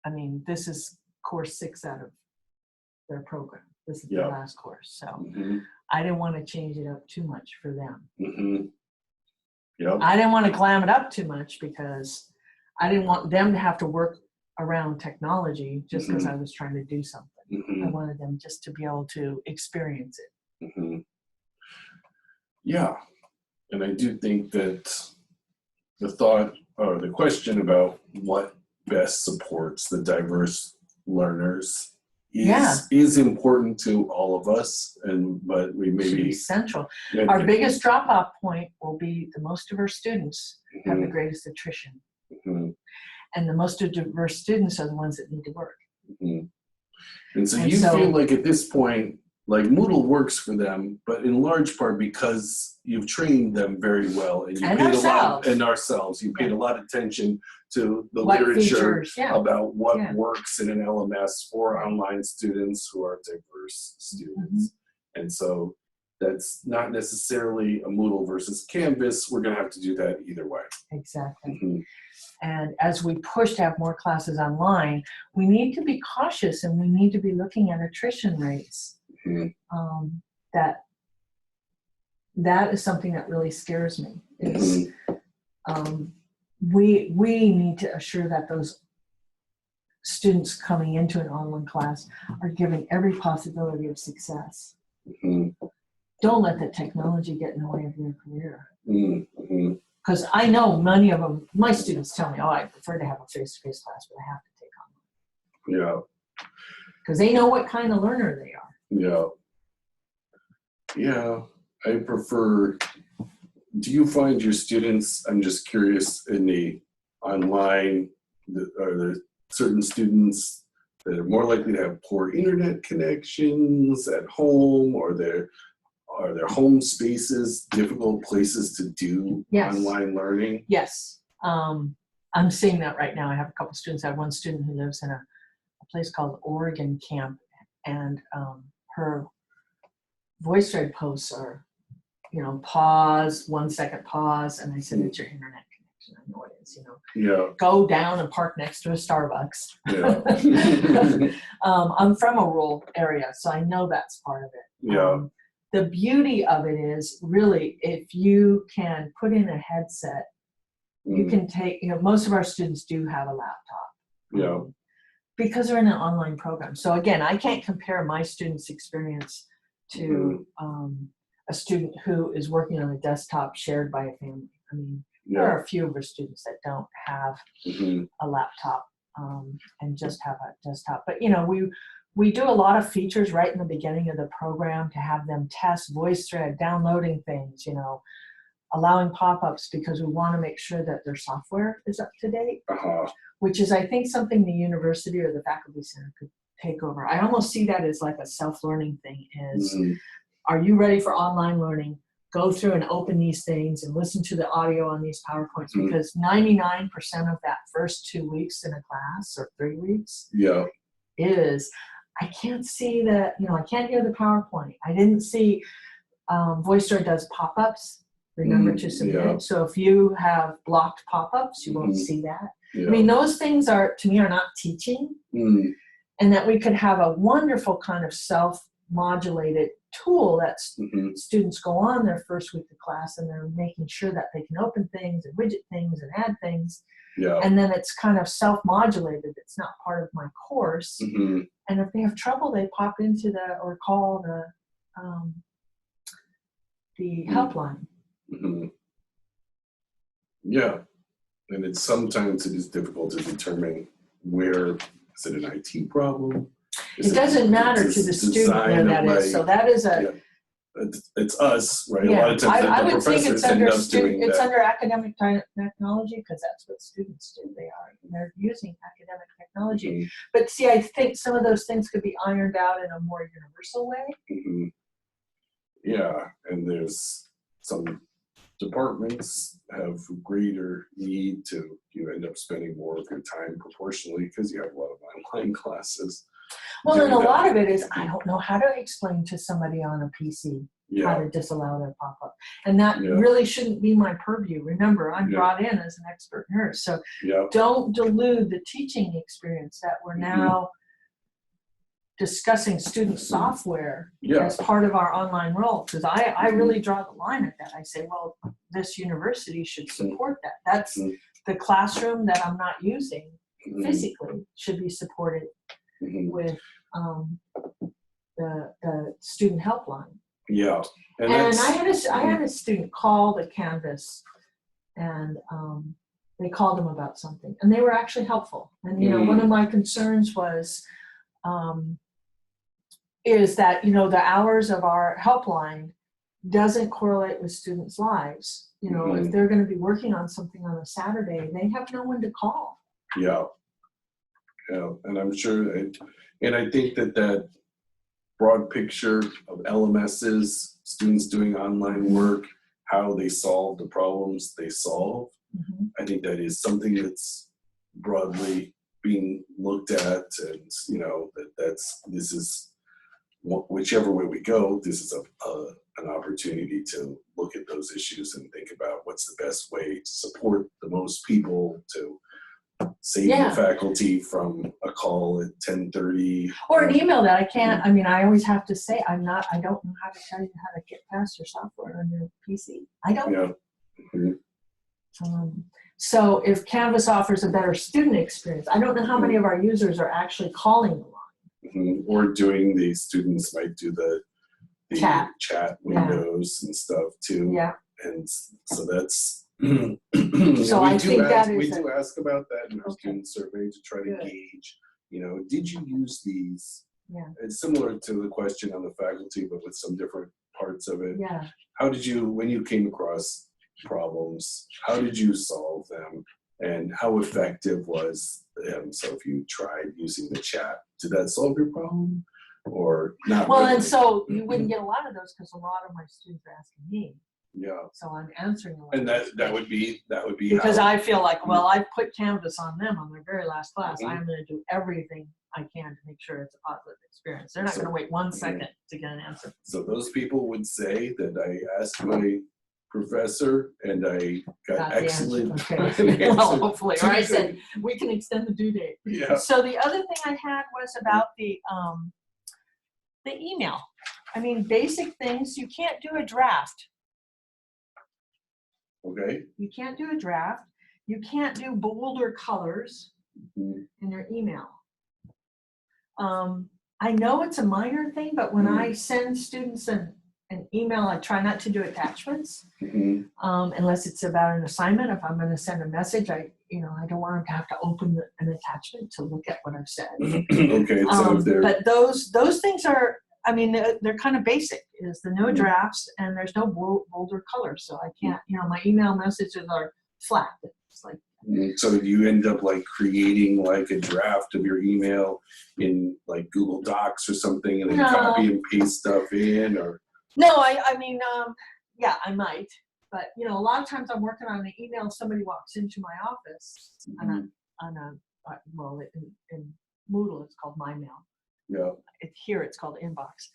I mean, this is course 6 out of their program. This is their last course. So I didn't want to change it up too much for them. I didn't want to glam it up too much because I didn't want them to have to work around technology just because I was trying to do something. I wanted them just to be able to experience it. Yeah. And I do think that the thought or the question about what best supports the diverse learners is important to all of us, but we maybe central. Our biggest drop-off point will be the most diverse students have the greatest attrition. And the most diverse students are the ones that need to work. And so you feel like at this point, like Moodle works for them, but in large part because you've trained them very well, and you And paid ourselves. you paid a lot of attention to the What literature features, yeah. about what Yeah. works in an LMS for online students who are diverse students. And so that's not necessarily a Moodle versus Canvas. We're going to have to do that either way. Exactly. And as we push to have more classes online, we need to be cautious, and we need to be looking at attrition rates. That is something that really scares me. Is we need to assure that those students coming into an online class are given every possibility of success. Don't let the technology get in the way of your career. Because I know many of them, my students tell me, oh, I prefer to have a face-to-face class, but I have to take online. Yeah. Because they know what kind of learner they are. Yeah. Yeah. I prefer, do you find your students, I'm just curious, in the online, are there certain students that are more likely to have poor internet connections at home, or are their home spaces difficult places to do online learning? Yes. I'm seeing that right now. I have a couple students. I have one student who lives in a place called Oregon Camp, and her VoiceThread posts are, pause, 1 second pause, and I said, it's your internet connection. I know it is, Go down and park next to a Starbucks. Yeah. I'm from a rural area, so I know that's part of it. Yeah. The beauty of it is really, if you can put in a headset, you can take, most of our students do have a laptop. Because they're in an online program. So again, I can't compare my student's experience to a student who is working on a desktop shared by a family. I mean, there are a few of our students that don't have a laptop and just have a desktop. But we do a lot of features right in the beginning of the program to have them test VoiceThread, downloading things, allowing pop-ups, because we want to make sure that their software is up to date, which is, I think, something the university or the faculty center could take over. I almost see that as like a self-learning thing is, are you ready for online learning? Go through and open these things and listen to the audio on these PowerPoints, because 99% of that first 2 weeks in a class or 3 weeks is, I can't see the, I can't hear the PowerPoint. I didn't see, VoiceThread does pop-ups. Remember to submit. So if you have blocked pop-ups, you won't see that. I mean, those things are, to me, are not teaching. And that we could have a wonderful kind of self-modulated tool that students go on their first week of class, and they're making sure that they can open things and widget things and add things. And then it's kind of self-modulated. It's not part of my course. And if they have trouble, they pop into or call the helpline. Yeah, and sometimes it is difficult to determine where, is it an IT problem? It doesn't matter to the student where that is. So that is it's us, right? Yeah, a lot of times I would think it's under it's under academic technology, because that's what students do. They're using academic technology. But see, I think some of those things could be ironed out in a more universal way. Yeah, and there's some departments have greater need to, you end up spending more of your time proportionally because you have a lot of online classes. Well, and a lot of it is, I don't know how to explain to somebody on a PC how to disallow their pop-up. And that really shouldn't be my purview. Remember, I'm brought in as an expert nurse. So don't delude the teaching experience that we're now discussing student software as part of our online role. Because I really draw the line at that. I say, well, this university should support that. That's the classroom that I'm not using physically should be supported with the student helpline. And I had a student call the Canvas, and they called them about something, and they were actually helpful. And one of my concerns was is that the hours of our helpline doesn't correlate with students' lives. If they're going to be working on something on a Saturday, they have no one to call. And I'm sure, and I think that broad picture of LMSs, students doing online work, how they solve the problems they solve. Mhm. I think that is something that's broadly being looked at, and you know this is whichever way we go, this is an opportunity to look at those issues and think about what's the best way to support the most people to save Yeah. the faculty from a call at 10:30. Or an email that I can't, I mean, I always have to say, I don't know how to tell you how to get past your software on your PC. I don't. Yeah. Mhm. So if Canvas offers a better student experience, I don't know how many of our users are actually calling the line. Mhm. Or doing the students might do the chat windows and stuff too. Yeah. And so that's So I think that is we do ask about that in our Okay. student survey to try to Good. gauge, you know, did you use these? Yeah. It's similar to the question on the faculty, but with some different parts of it. Yeah. How did you, when you came across problems, how did you solve them? And how effective was them? So if you tried using the chat, did that solve your problem? Or not? Well, really? and so you wouldn't get a lot of those because a lot of my students are asking me. Yeah. So I'm answering them. And that would be because how, I feel like, well, I put Canvas on them on their very last class. Mhm. I'm going to do everything I can to make sure it's a positive experience. They're not going to wait 1 second to get an answer. So those people would say that I asked my professor and I got the answer. excellent. Okay. Well, hopefully. Or I Too said, good. we can extend the due date. Yeah. So the other thing I had was about the email. I mean, basic things. You can't do a draft. Okay. You can't do a draft. You can't do bolder colors Mhm. in your email. I know it's a minor thing, but when I send students an email, I try not to do attachments Mhm. unless it's about an assignment. If I'm going to send a message, I don't want them to have to open an attachment to look at what I've said. Okay. So if they're But those things are, I mean, they're kind of basic. Is the no drafts and there's no bolder colors, so I can't. My email messages are flat. It's like. So you end up like creating like a draft of your email in like Google Docs or something, and then copy and paste stuff in, or no, I mean, yeah, I might, but a lot of times I'm working on an email. Somebody walks into my office on a well, in Moodle it's called My Mail. Yeah. Here it's called Inbox,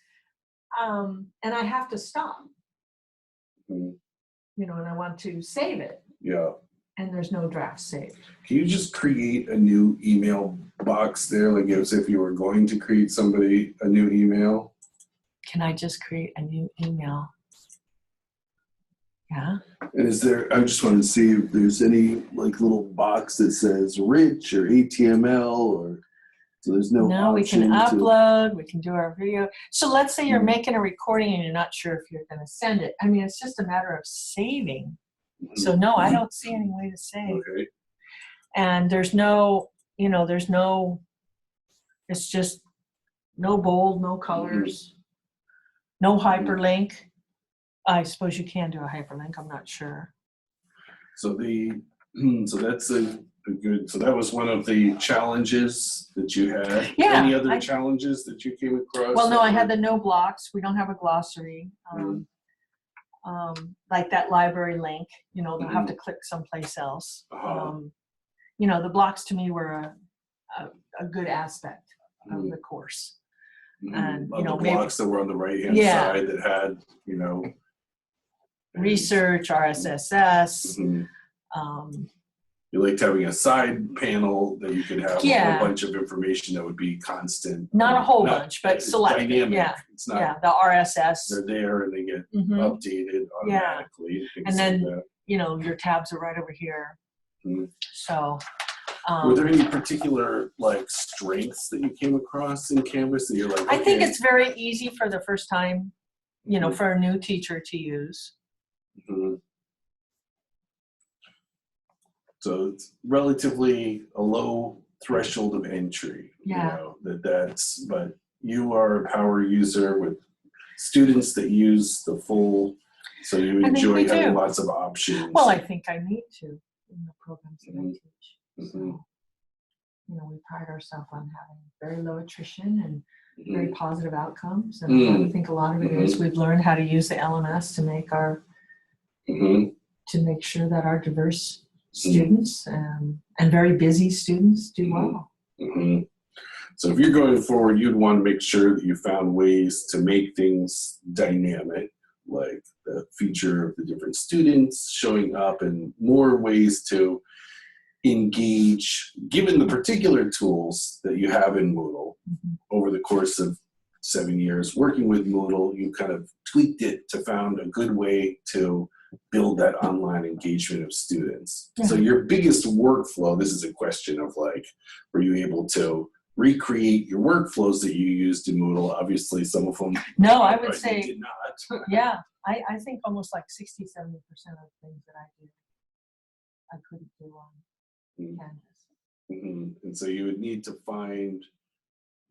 and I have to stop. Mhm. And I want to save it. Yeah. And there's no draft saved. Can you just create a new email box there, like as if you were going to create somebody a new email? Can I just create a new email? Yeah. And I just want to see if there's any like little box that says rich or HTML, or so there's no No, we can option upload, we can do our video. So let's say you're making a recording and you're not sure if you're going to send it. I mean, it's just a matter of saving. So no, I don't see any way to save. Okay. And there's no, it's just no bold, no colors, no hyperlink. I suppose you can do a hyperlink, I'm not sure. So that's a good, so that was one of the challenges that you had. Yeah. Any other challenges that you came across? Well, no, I had the no blocks. We don't have a glossary. Like that library link, they'll have to click someplace else. The blocks to me were a good aspect of the course. And the blocks that were on the right hand side that had research, RSSS. You liked having a side panel that you could have a whole bunch of information that would be constant. Not a whole bunch, but selected. Dynamic. Yeah. It's not. The RSS. They're there and they get updated automatically. And then your tabs are right over here. So. Were there any particular like strengths that you came across in Canvas that you're like? I think it's very easy for the first time, for a new teacher to use. So it's relatively a low threshold of entry. But you are a power user with students that use the full, so you enjoy having lots of options. Well, I think I need to in the programs that I teach. So, we pride ourselves on having very low attrition and very positive outcomes. And I think a lot of it is we've learned how to use the LMS to make our Mm-hmm. to make sure that our diverse students and very busy students do well. Mm-hmm. So if you're going forward, you'd want to make sure that you found ways to make things dynamic, like the feature of the different students showing up, and more ways to engage, given the particular tools that you have in Moodle. Over the course of 7 years working with Moodle, you kind of tweaked it to found a good way to build that online engagement of students. So your biggest workflow, this is a question of like, were you able to recreate your workflows that you used in Moodle? Obviously some of them I would say did not. I think almost like 60-70% of the things that I do I couldn't do on Canvas. And so you would need to find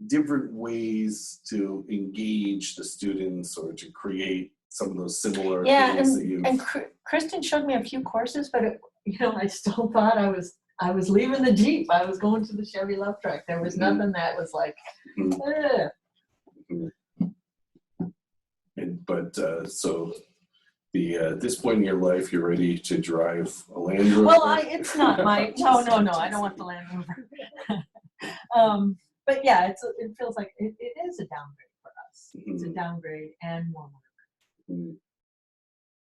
different ways to engage the students or to create some of those similar things that you. And Kristen showed me a few courses, but I still thought I was leaving the Jeep. I was going to the Chevy Love Truck. There was nothing that was like, So at this point in your life, you're ready to drive a Land Rover? Well, it's not my, no, I don't want the Land Rover. But yeah, it feels like it is a downgrade for us. It's a downgrade and more work.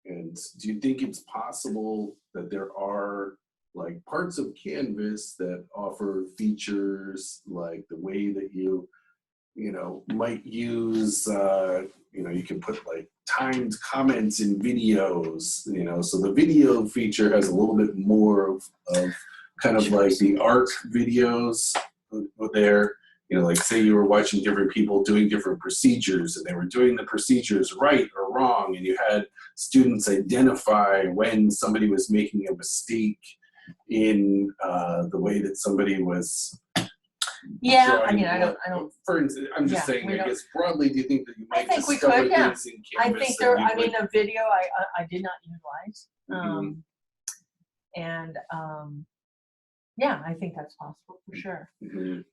And do you think it's possible that there are like parts of Canvas that offer features like the way that you might use, you can put like timed comments in videos, so the video feature has a little bit more of kind of like the art videos there. Like say you were watching different people doing different procedures and they were doing the procedures right or wrong, and you had students identify when somebody was making a mistake in the way that somebody was. I don't. For instance, I'm just saying. I guess broadly, do you think that you might think we discover could, things in I Canvas? think a video I did not utilize, I think that's possible for sure.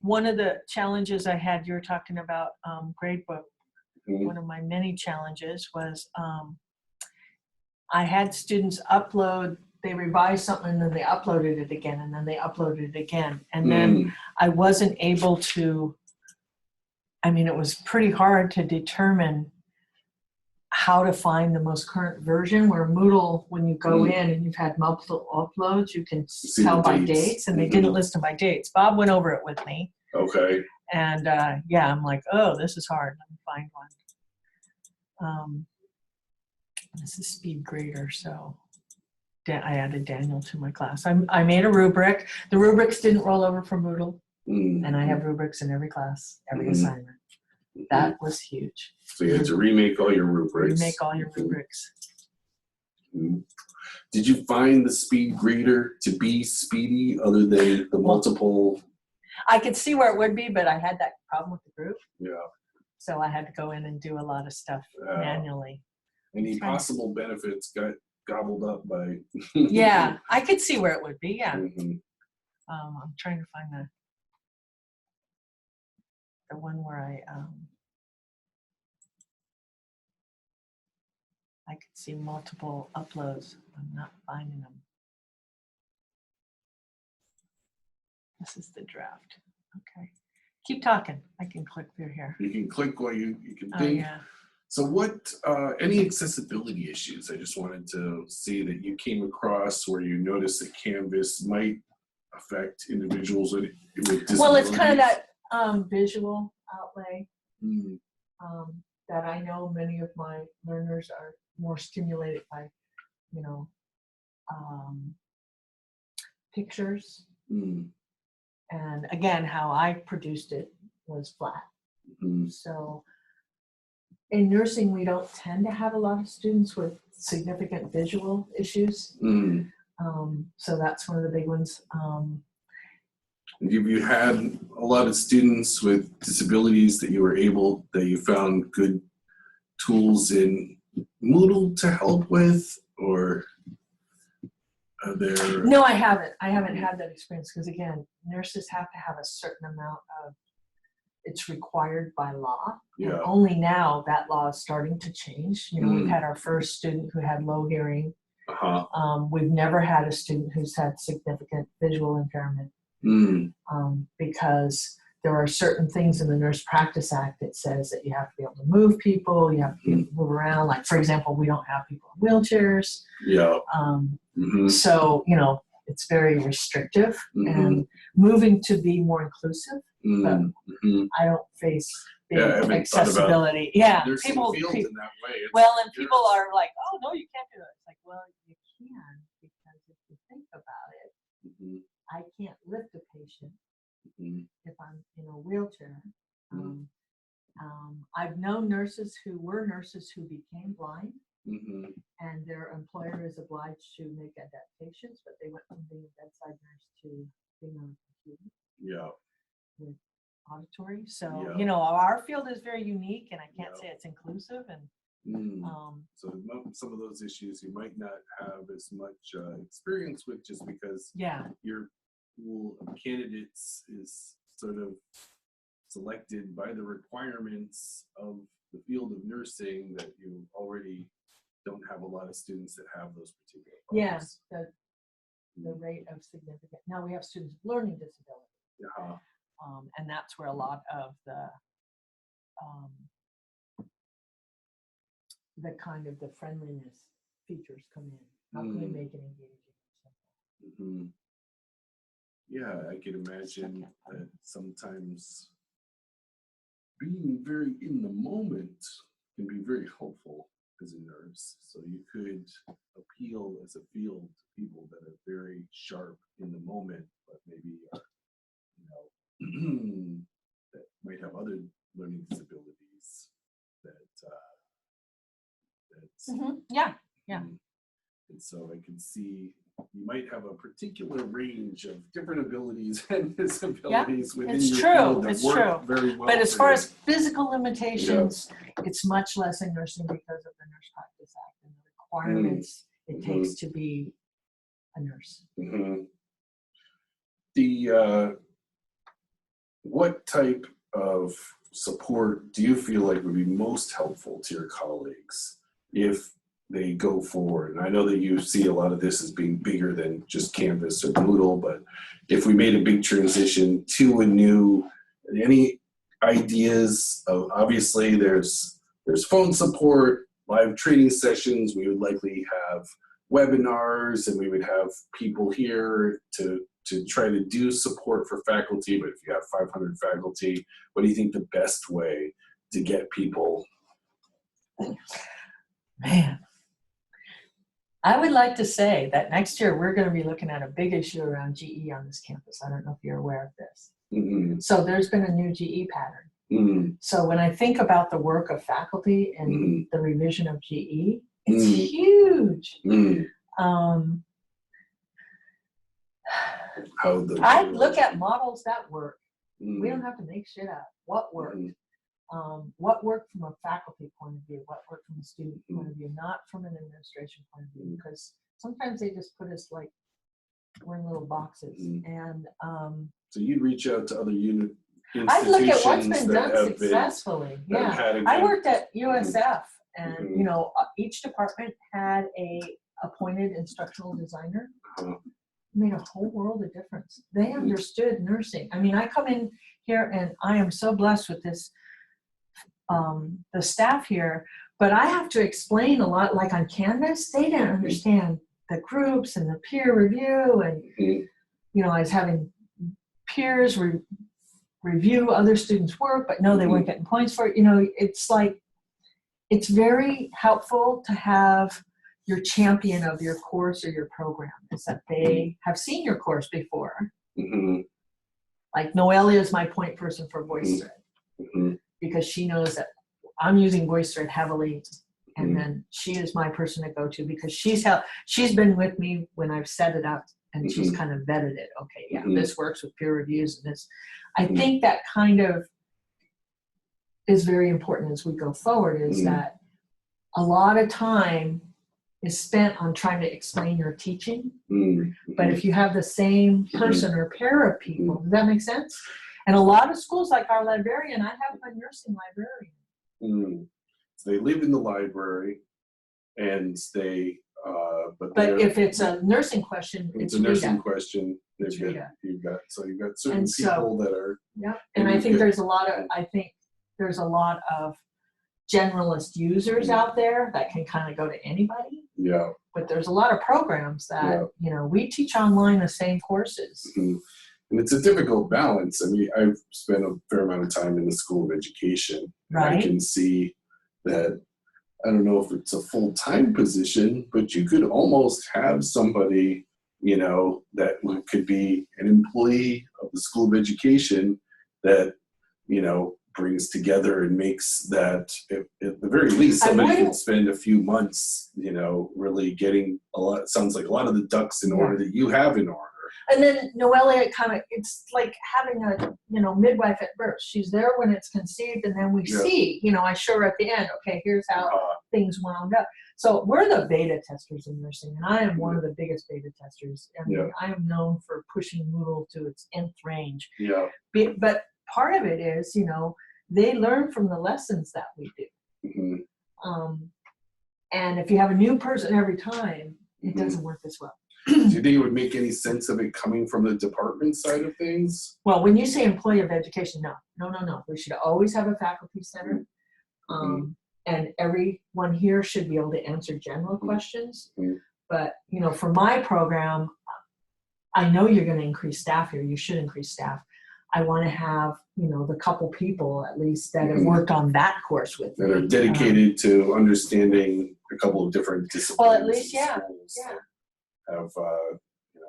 One of the challenges I had, you were talking about gradebook. One of my many challenges was I had students upload. They revised something and then they uploaded it again and then they uploaded it again. And then I wasn't able to, it was pretty hard to determine how to find the most current version, where Moodle, when you go in and you've had multiple uploads, you can tell by dates, and they didn't list them by dates. Bob went over it with me. Okay. And I'm like, oh, this is hard. Let me find one. This is Speed Grader, so I added Daniel to my class. I made a rubric. The rubrics didn't roll over from Moodle, and I have rubrics in every class, every assignment. That was huge. So you had to remake all your rubrics. Remake all your rubrics. Did you find the Speed Grader to be speedy other than the multiple? I could see where it would be, but I had that problem with the group. Yeah. So I had to go in and do a lot of stuff manually. Any possible benefits got gobbled up by. Yeah, I could see where it would be. Yeah. I'm trying to find the one where I could see multiple uploads. I'm not finding them. This is the draft. Okay. Keep talking. I can click through here. You can click while you can think. Yeah. So what, any accessibility issues I just wanted to see that you came across where you noticed that Canvas might affect individuals with disabilities? Well, it's kind of that visual outlay that I know many of my learners are more stimulated by, pictures. And again, how I produced it was flat. So in nursing, we don't tend to have a lot of students with significant visual issues. So that's one of the big ones. You had a lot of students with disabilities that you found good tools in Moodle to help with, or are there? No, I haven't. I haven't had that experience because, again, nurses have to have a certain amount of, it's required by law. Yeah. And only now that law is starting to change. We've had our first student who had low hearing We've never had a student who's had significant visual impairment because there are certain things in the Nurse Practice Act that says that you have to be able to move people, you have to be able to move around. Like, for example, we don't have people in wheelchairs. Yeah. So, you know, it's very restrictive and moving to be more inclusive, but I don't face big accessibility. Yeah, people in that way. and people are like, oh, no, you can't do it. It's like, well, you can, because if you think about it, I can't lift a patient if I'm in a wheelchair. I've known nurses who became blind, and their employer is obliged to make adaptations, but they went from being a bedside nurse to being on a computer. Yeah. With auditory. So, you know, our field is very unique, and I can't say it's inclusive. And so some of those issues you might not have as much experience with, just because your pool of candidates is sort of selected by the requirements of the field of nursing, that you already don't have a lot of students that have those particular problems. The rate of significant. Now we have students with learning disabilities. And that's where a lot of the kind of the friendliness features come in. How can we make it engaging? Yeah, I can imagine that sometimes being very in the moment can be very helpful as a nurse. So you could appeal as a field to people that are very sharp in the moment, but maybe are, that might have other learning disabilities and so I can see you might have a particular range of different abilities and disabilities within your field that work very well. But as far as physical limitations, it's much less in nursing because of the Nurse Practice Act and the requirements it takes to be a nurse. What type of support do you feel like would be most helpful to your colleagues if they go forward? And I know that you see a lot of this as being bigger than just Canvas or Moodle, but if we made a big transition to a new, any ideas of, obviously there's phone support, live training sessions, we would likely have webinars, and we would have people here to try to do support for faculty. But if you have 500 faculty, what do you think the best way to get people? Man, I would like to say that next year we're going to be looking at a big issue around GE on this campus. I don't know if you're aware of this. So there's been a new GE pattern. So when I think about the work of faculty and the revision of GE, it's huge. I look at models that work. We don't have to make shit up. What worked? What worked from a faculty point of view? What worked from a student point of view? Not from an administration point of view, because sometimes they just put us like we're in little boxes. And so you'd reach out to other institutions. I'd look at what's been done successfully. I worked at USF, and you know, each department had a appointed instructional designer. Made a whole world of difference. They understood nursing. I mean, I come in here and I am so blessed with this, the staff here, but I have to explain a lot. Like on Canvas, they didn't understand the groups and the peer review, and you know, I was having peers review other students' work, but no, they weren't getting points for it. You know, it's like, it's very helpful to have your champion of your course or your program is that they have seen your course before. Like Noelia is my point person for VoiceThread because she knows that I'm using VoiceThread heavily, and then she is my person to go to because she's been with me when I've set it up, and she's kind of vetted it. Okay, this works with peer reviews, and this. I think that kind of is very important as we go forward, is that a lot of time is spent on trying to explain your teaching. But if you have the same person or pair of people, does that make sense? And a lot of schools, like our librarian, I have a nursing librarian. So they live in the library, and they But if it's a nursing question, it's it's a nursing Rita. question. It's Rita. You've got certain And so- people that are. Yeah, and I think there's a lot of generalist users out there that can kind of go to anybody. Yeah. But there's a lot of programs that, we teach online the same courses. Mm-hmm. And it's a difficult balance. I mean, I've spent a fair amount of time in the School of Education. Right. I can see that, I don't know if it's a full-time position, but you could almost have somebody, that could be an employee of the School of Education that, brings together and makes that, at the very least, somebody can spend a few months, really getting sounds like a lot of the ducks in order that you have in order. And then Noelia it's like having a, midwife at birth. She's there when it's conceived, and then we see, I show her at the end, okay, here's how things wound up. So we're the beta testers in nursing, and I am one of the biggest beta testers. I mean, I am known for pushing Moodle to its nth range. Yeah. But part of it is, they learn from the lessons that we do. Mm-hmm. And if you have a new person every time, it doesn't work as well. Do you think it would make any sense of it coming from the department side of things? Well, when you say employee of education, no. We should always have a faculty center. And everyone here should be able to answer general questions. But, for my program, I know you're going to increase staff here. You should increase staff. I want to have, the couple people at least that have worked on that course with me. That are dedicated to understanding a couple of different disciplines. Well, at least, yeah. Have,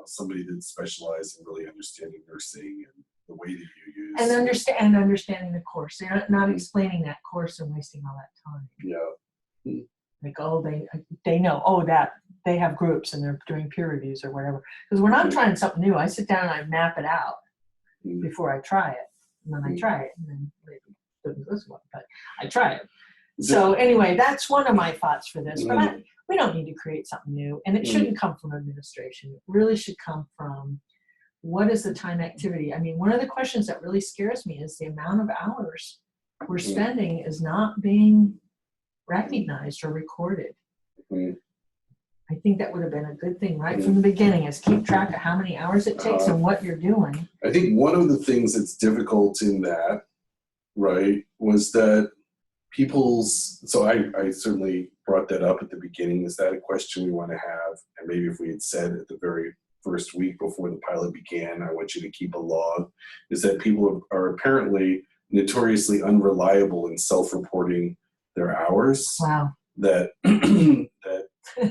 somebody that specializes in really understanding nursing and the way that you use. And understanding the course. They're not explaining that course and wasting all that time. Yeah. Like, they know, that they have groups and they're doing peer reviews or whatever. Because when I'm trying something new, I sit down and I map it out before I try it. And then I try it, and then maybe it doesn't this one, but I try it. So anyway, that's one of my thoughts for this. But we don't need to create something new, and it shouldn't come from administration. It really should come from what is the time activity. I mean, one of the questions that really scares me is the amount of hours we're spending is not being recognized or recorded. I think that would have been a good thing right from the beginning, is keep track of how many hours it takes and what you're doing. I think one of the things that's difficult in that, right, was that so I certainly brought that up at the beginning. Is that a question we want to have? And maybe if we had said at the very first week before the pilot began, I want you to keep a log, is that people are apparently notoriously unreliable in self-reporting their hours. Wow. That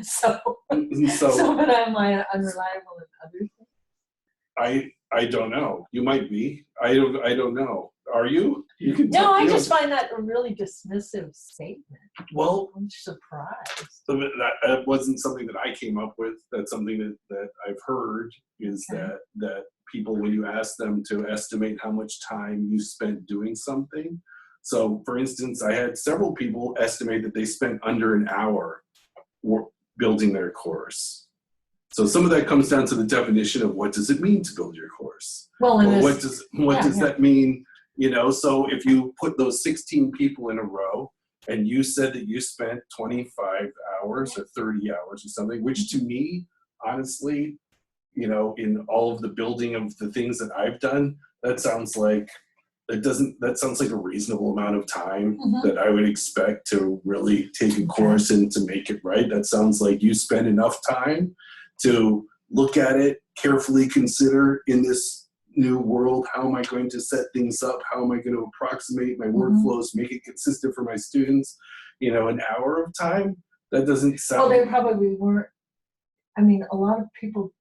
so but am I unreliable in other things? I don't know. You might be. I don't know. Are you? No, I just find that a really dismissive statement. Well, I'm surprised. That wasn't something that I came up with. That's something that I've heard is that people, when you ask them to estimate how much time you spent doing something. So, for instance, I had several people estimate that they spent under an hour building their course. So some of that comes down to the definition of what does it mean to build your course? Well, what does that mean? So if you put those 16 people in a row and you said that you spent 25 hours or 30 hours or something, which to me, honestly, in all of the building of the things that I've done, that sounds like a reasonable amount of time that I would expect to really take a course and to make it right. That sounds like you spend enough time to look at it, carefully consider in this new world, how am I going to set things up? How am I going to approximate my workflows, make it consistent for my students? An hour of time? That doesn't sound... Well, they probably weren't. I mean, a lot of people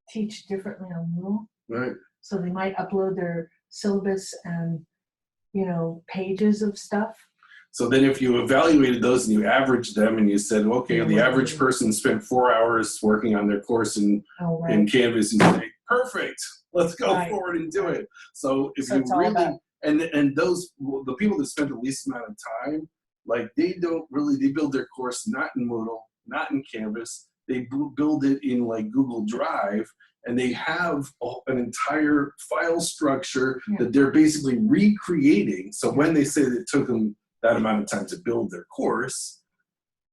teach differently on Moodle. Right. So they might upload their syllabus and, pages of stuff. So then if you evaluated those and you averaged them and you said, okay, the average person spent 4 hours working on their course in Canvas, you say, perfect, let's go forward and do it. So if you really, and the people that spend the least amount of time, like they build their course not in Moodle, not in Canvas, they build it in like Google Drive, and they have an entire file structure that they're basically recreating. So when they say that it took them that amount of time to build their course,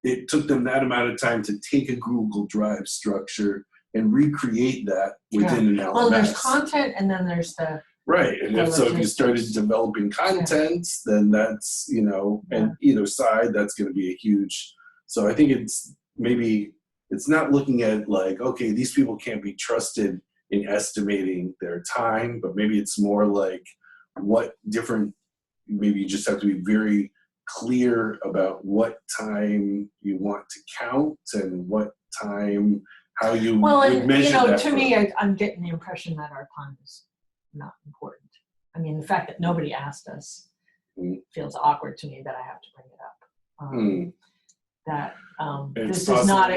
it took them that amount of time to take a Google Drive structure and recreate that within an LMS. Well, there's content, and then there's the right. And if you started developing content, then that's, you know, and either side, that's going to be a huge. So I think it's maybe it's not looking at like, okay, these people can't be trusted in estimating their time, but maybe it's more like what different. Maybe you just have to be very clear about what time you want to count and what time, how you would measure that. To me, I'm getting the impression that our time is not important. I mean, the fact that nobody asked us feels awkward to me that I have to bring it up. That this is not,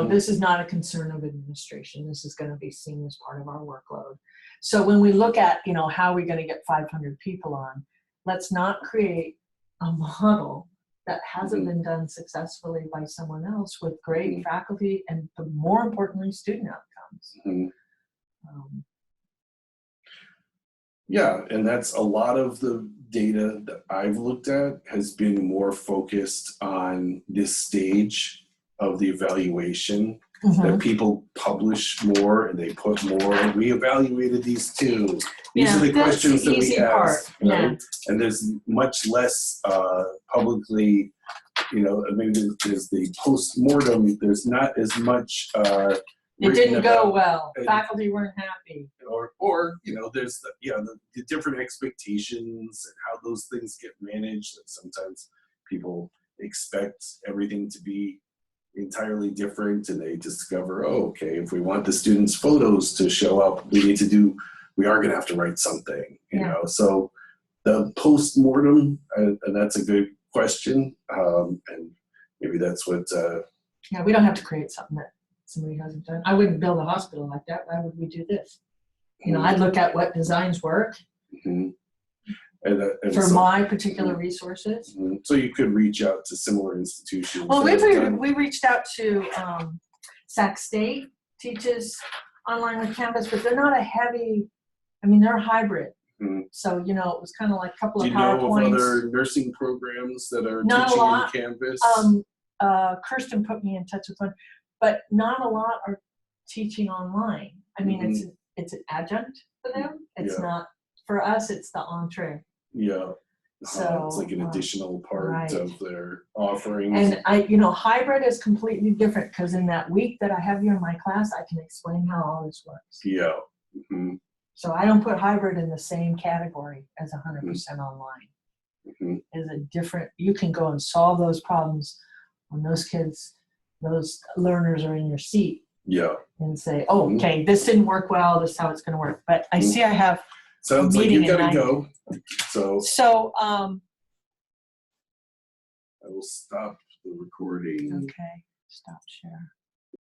this is not a concern of administration. This is going to be seen as part of our workload. So when we look at, how are we going to get 500 people on, let's not create a model that hasn't been done successfully by someone else with great faculty and, more importantly, student outcomes. Yeah, and that's a lot of the data that I've looked at has been more focused on this stage of the evaluation, that people publish more and they put more. We evaluated these too. These are the questions that we asked, right? And there's much less publicly, maybe there's the post-mortem, there's not as much it didn't go well. Faculty weren't happy. Or there's the different expectations and how those things get managed. That sometimes people expect everything to be entirely different, and they discover, okay, if we want the students' photos to show up, we are going to have to write something. So the post-mortem, and that's a good question, and maybe that's what. We don't have to create something that somebody hasn't done. I wouldn't build a hospital like that. Why would we do this? I'd look at what designs work for my particular resources. So you could reach out to similar institutions. Well, we reached out to Sac State, teaches online with Canvas, but they're not a heavy, they're hybrid. So, it was kind of like a couple of PowerPoints. Do you know of other nursing programs that are teaching in Canvas? Kirsten put me in touch with one, but not a lot are teaching online. It's an adjunct for them. It's not, for us, it's the entree. Yeah. So it's like an additional part of their offerings. And hybrid is completely different, because in that week that I have you in my class, I can explain how all this works. Yeah. So I don't put hybrid in the same category as 100% online. Is a different, you can go and solve those problems when those kids, those learners are in your seat. Yeah. And say, okay, this didn't work well, this is how it's going to work. But I see I have sounds like you gotta go. So I will stop the recording. Okay, stop share.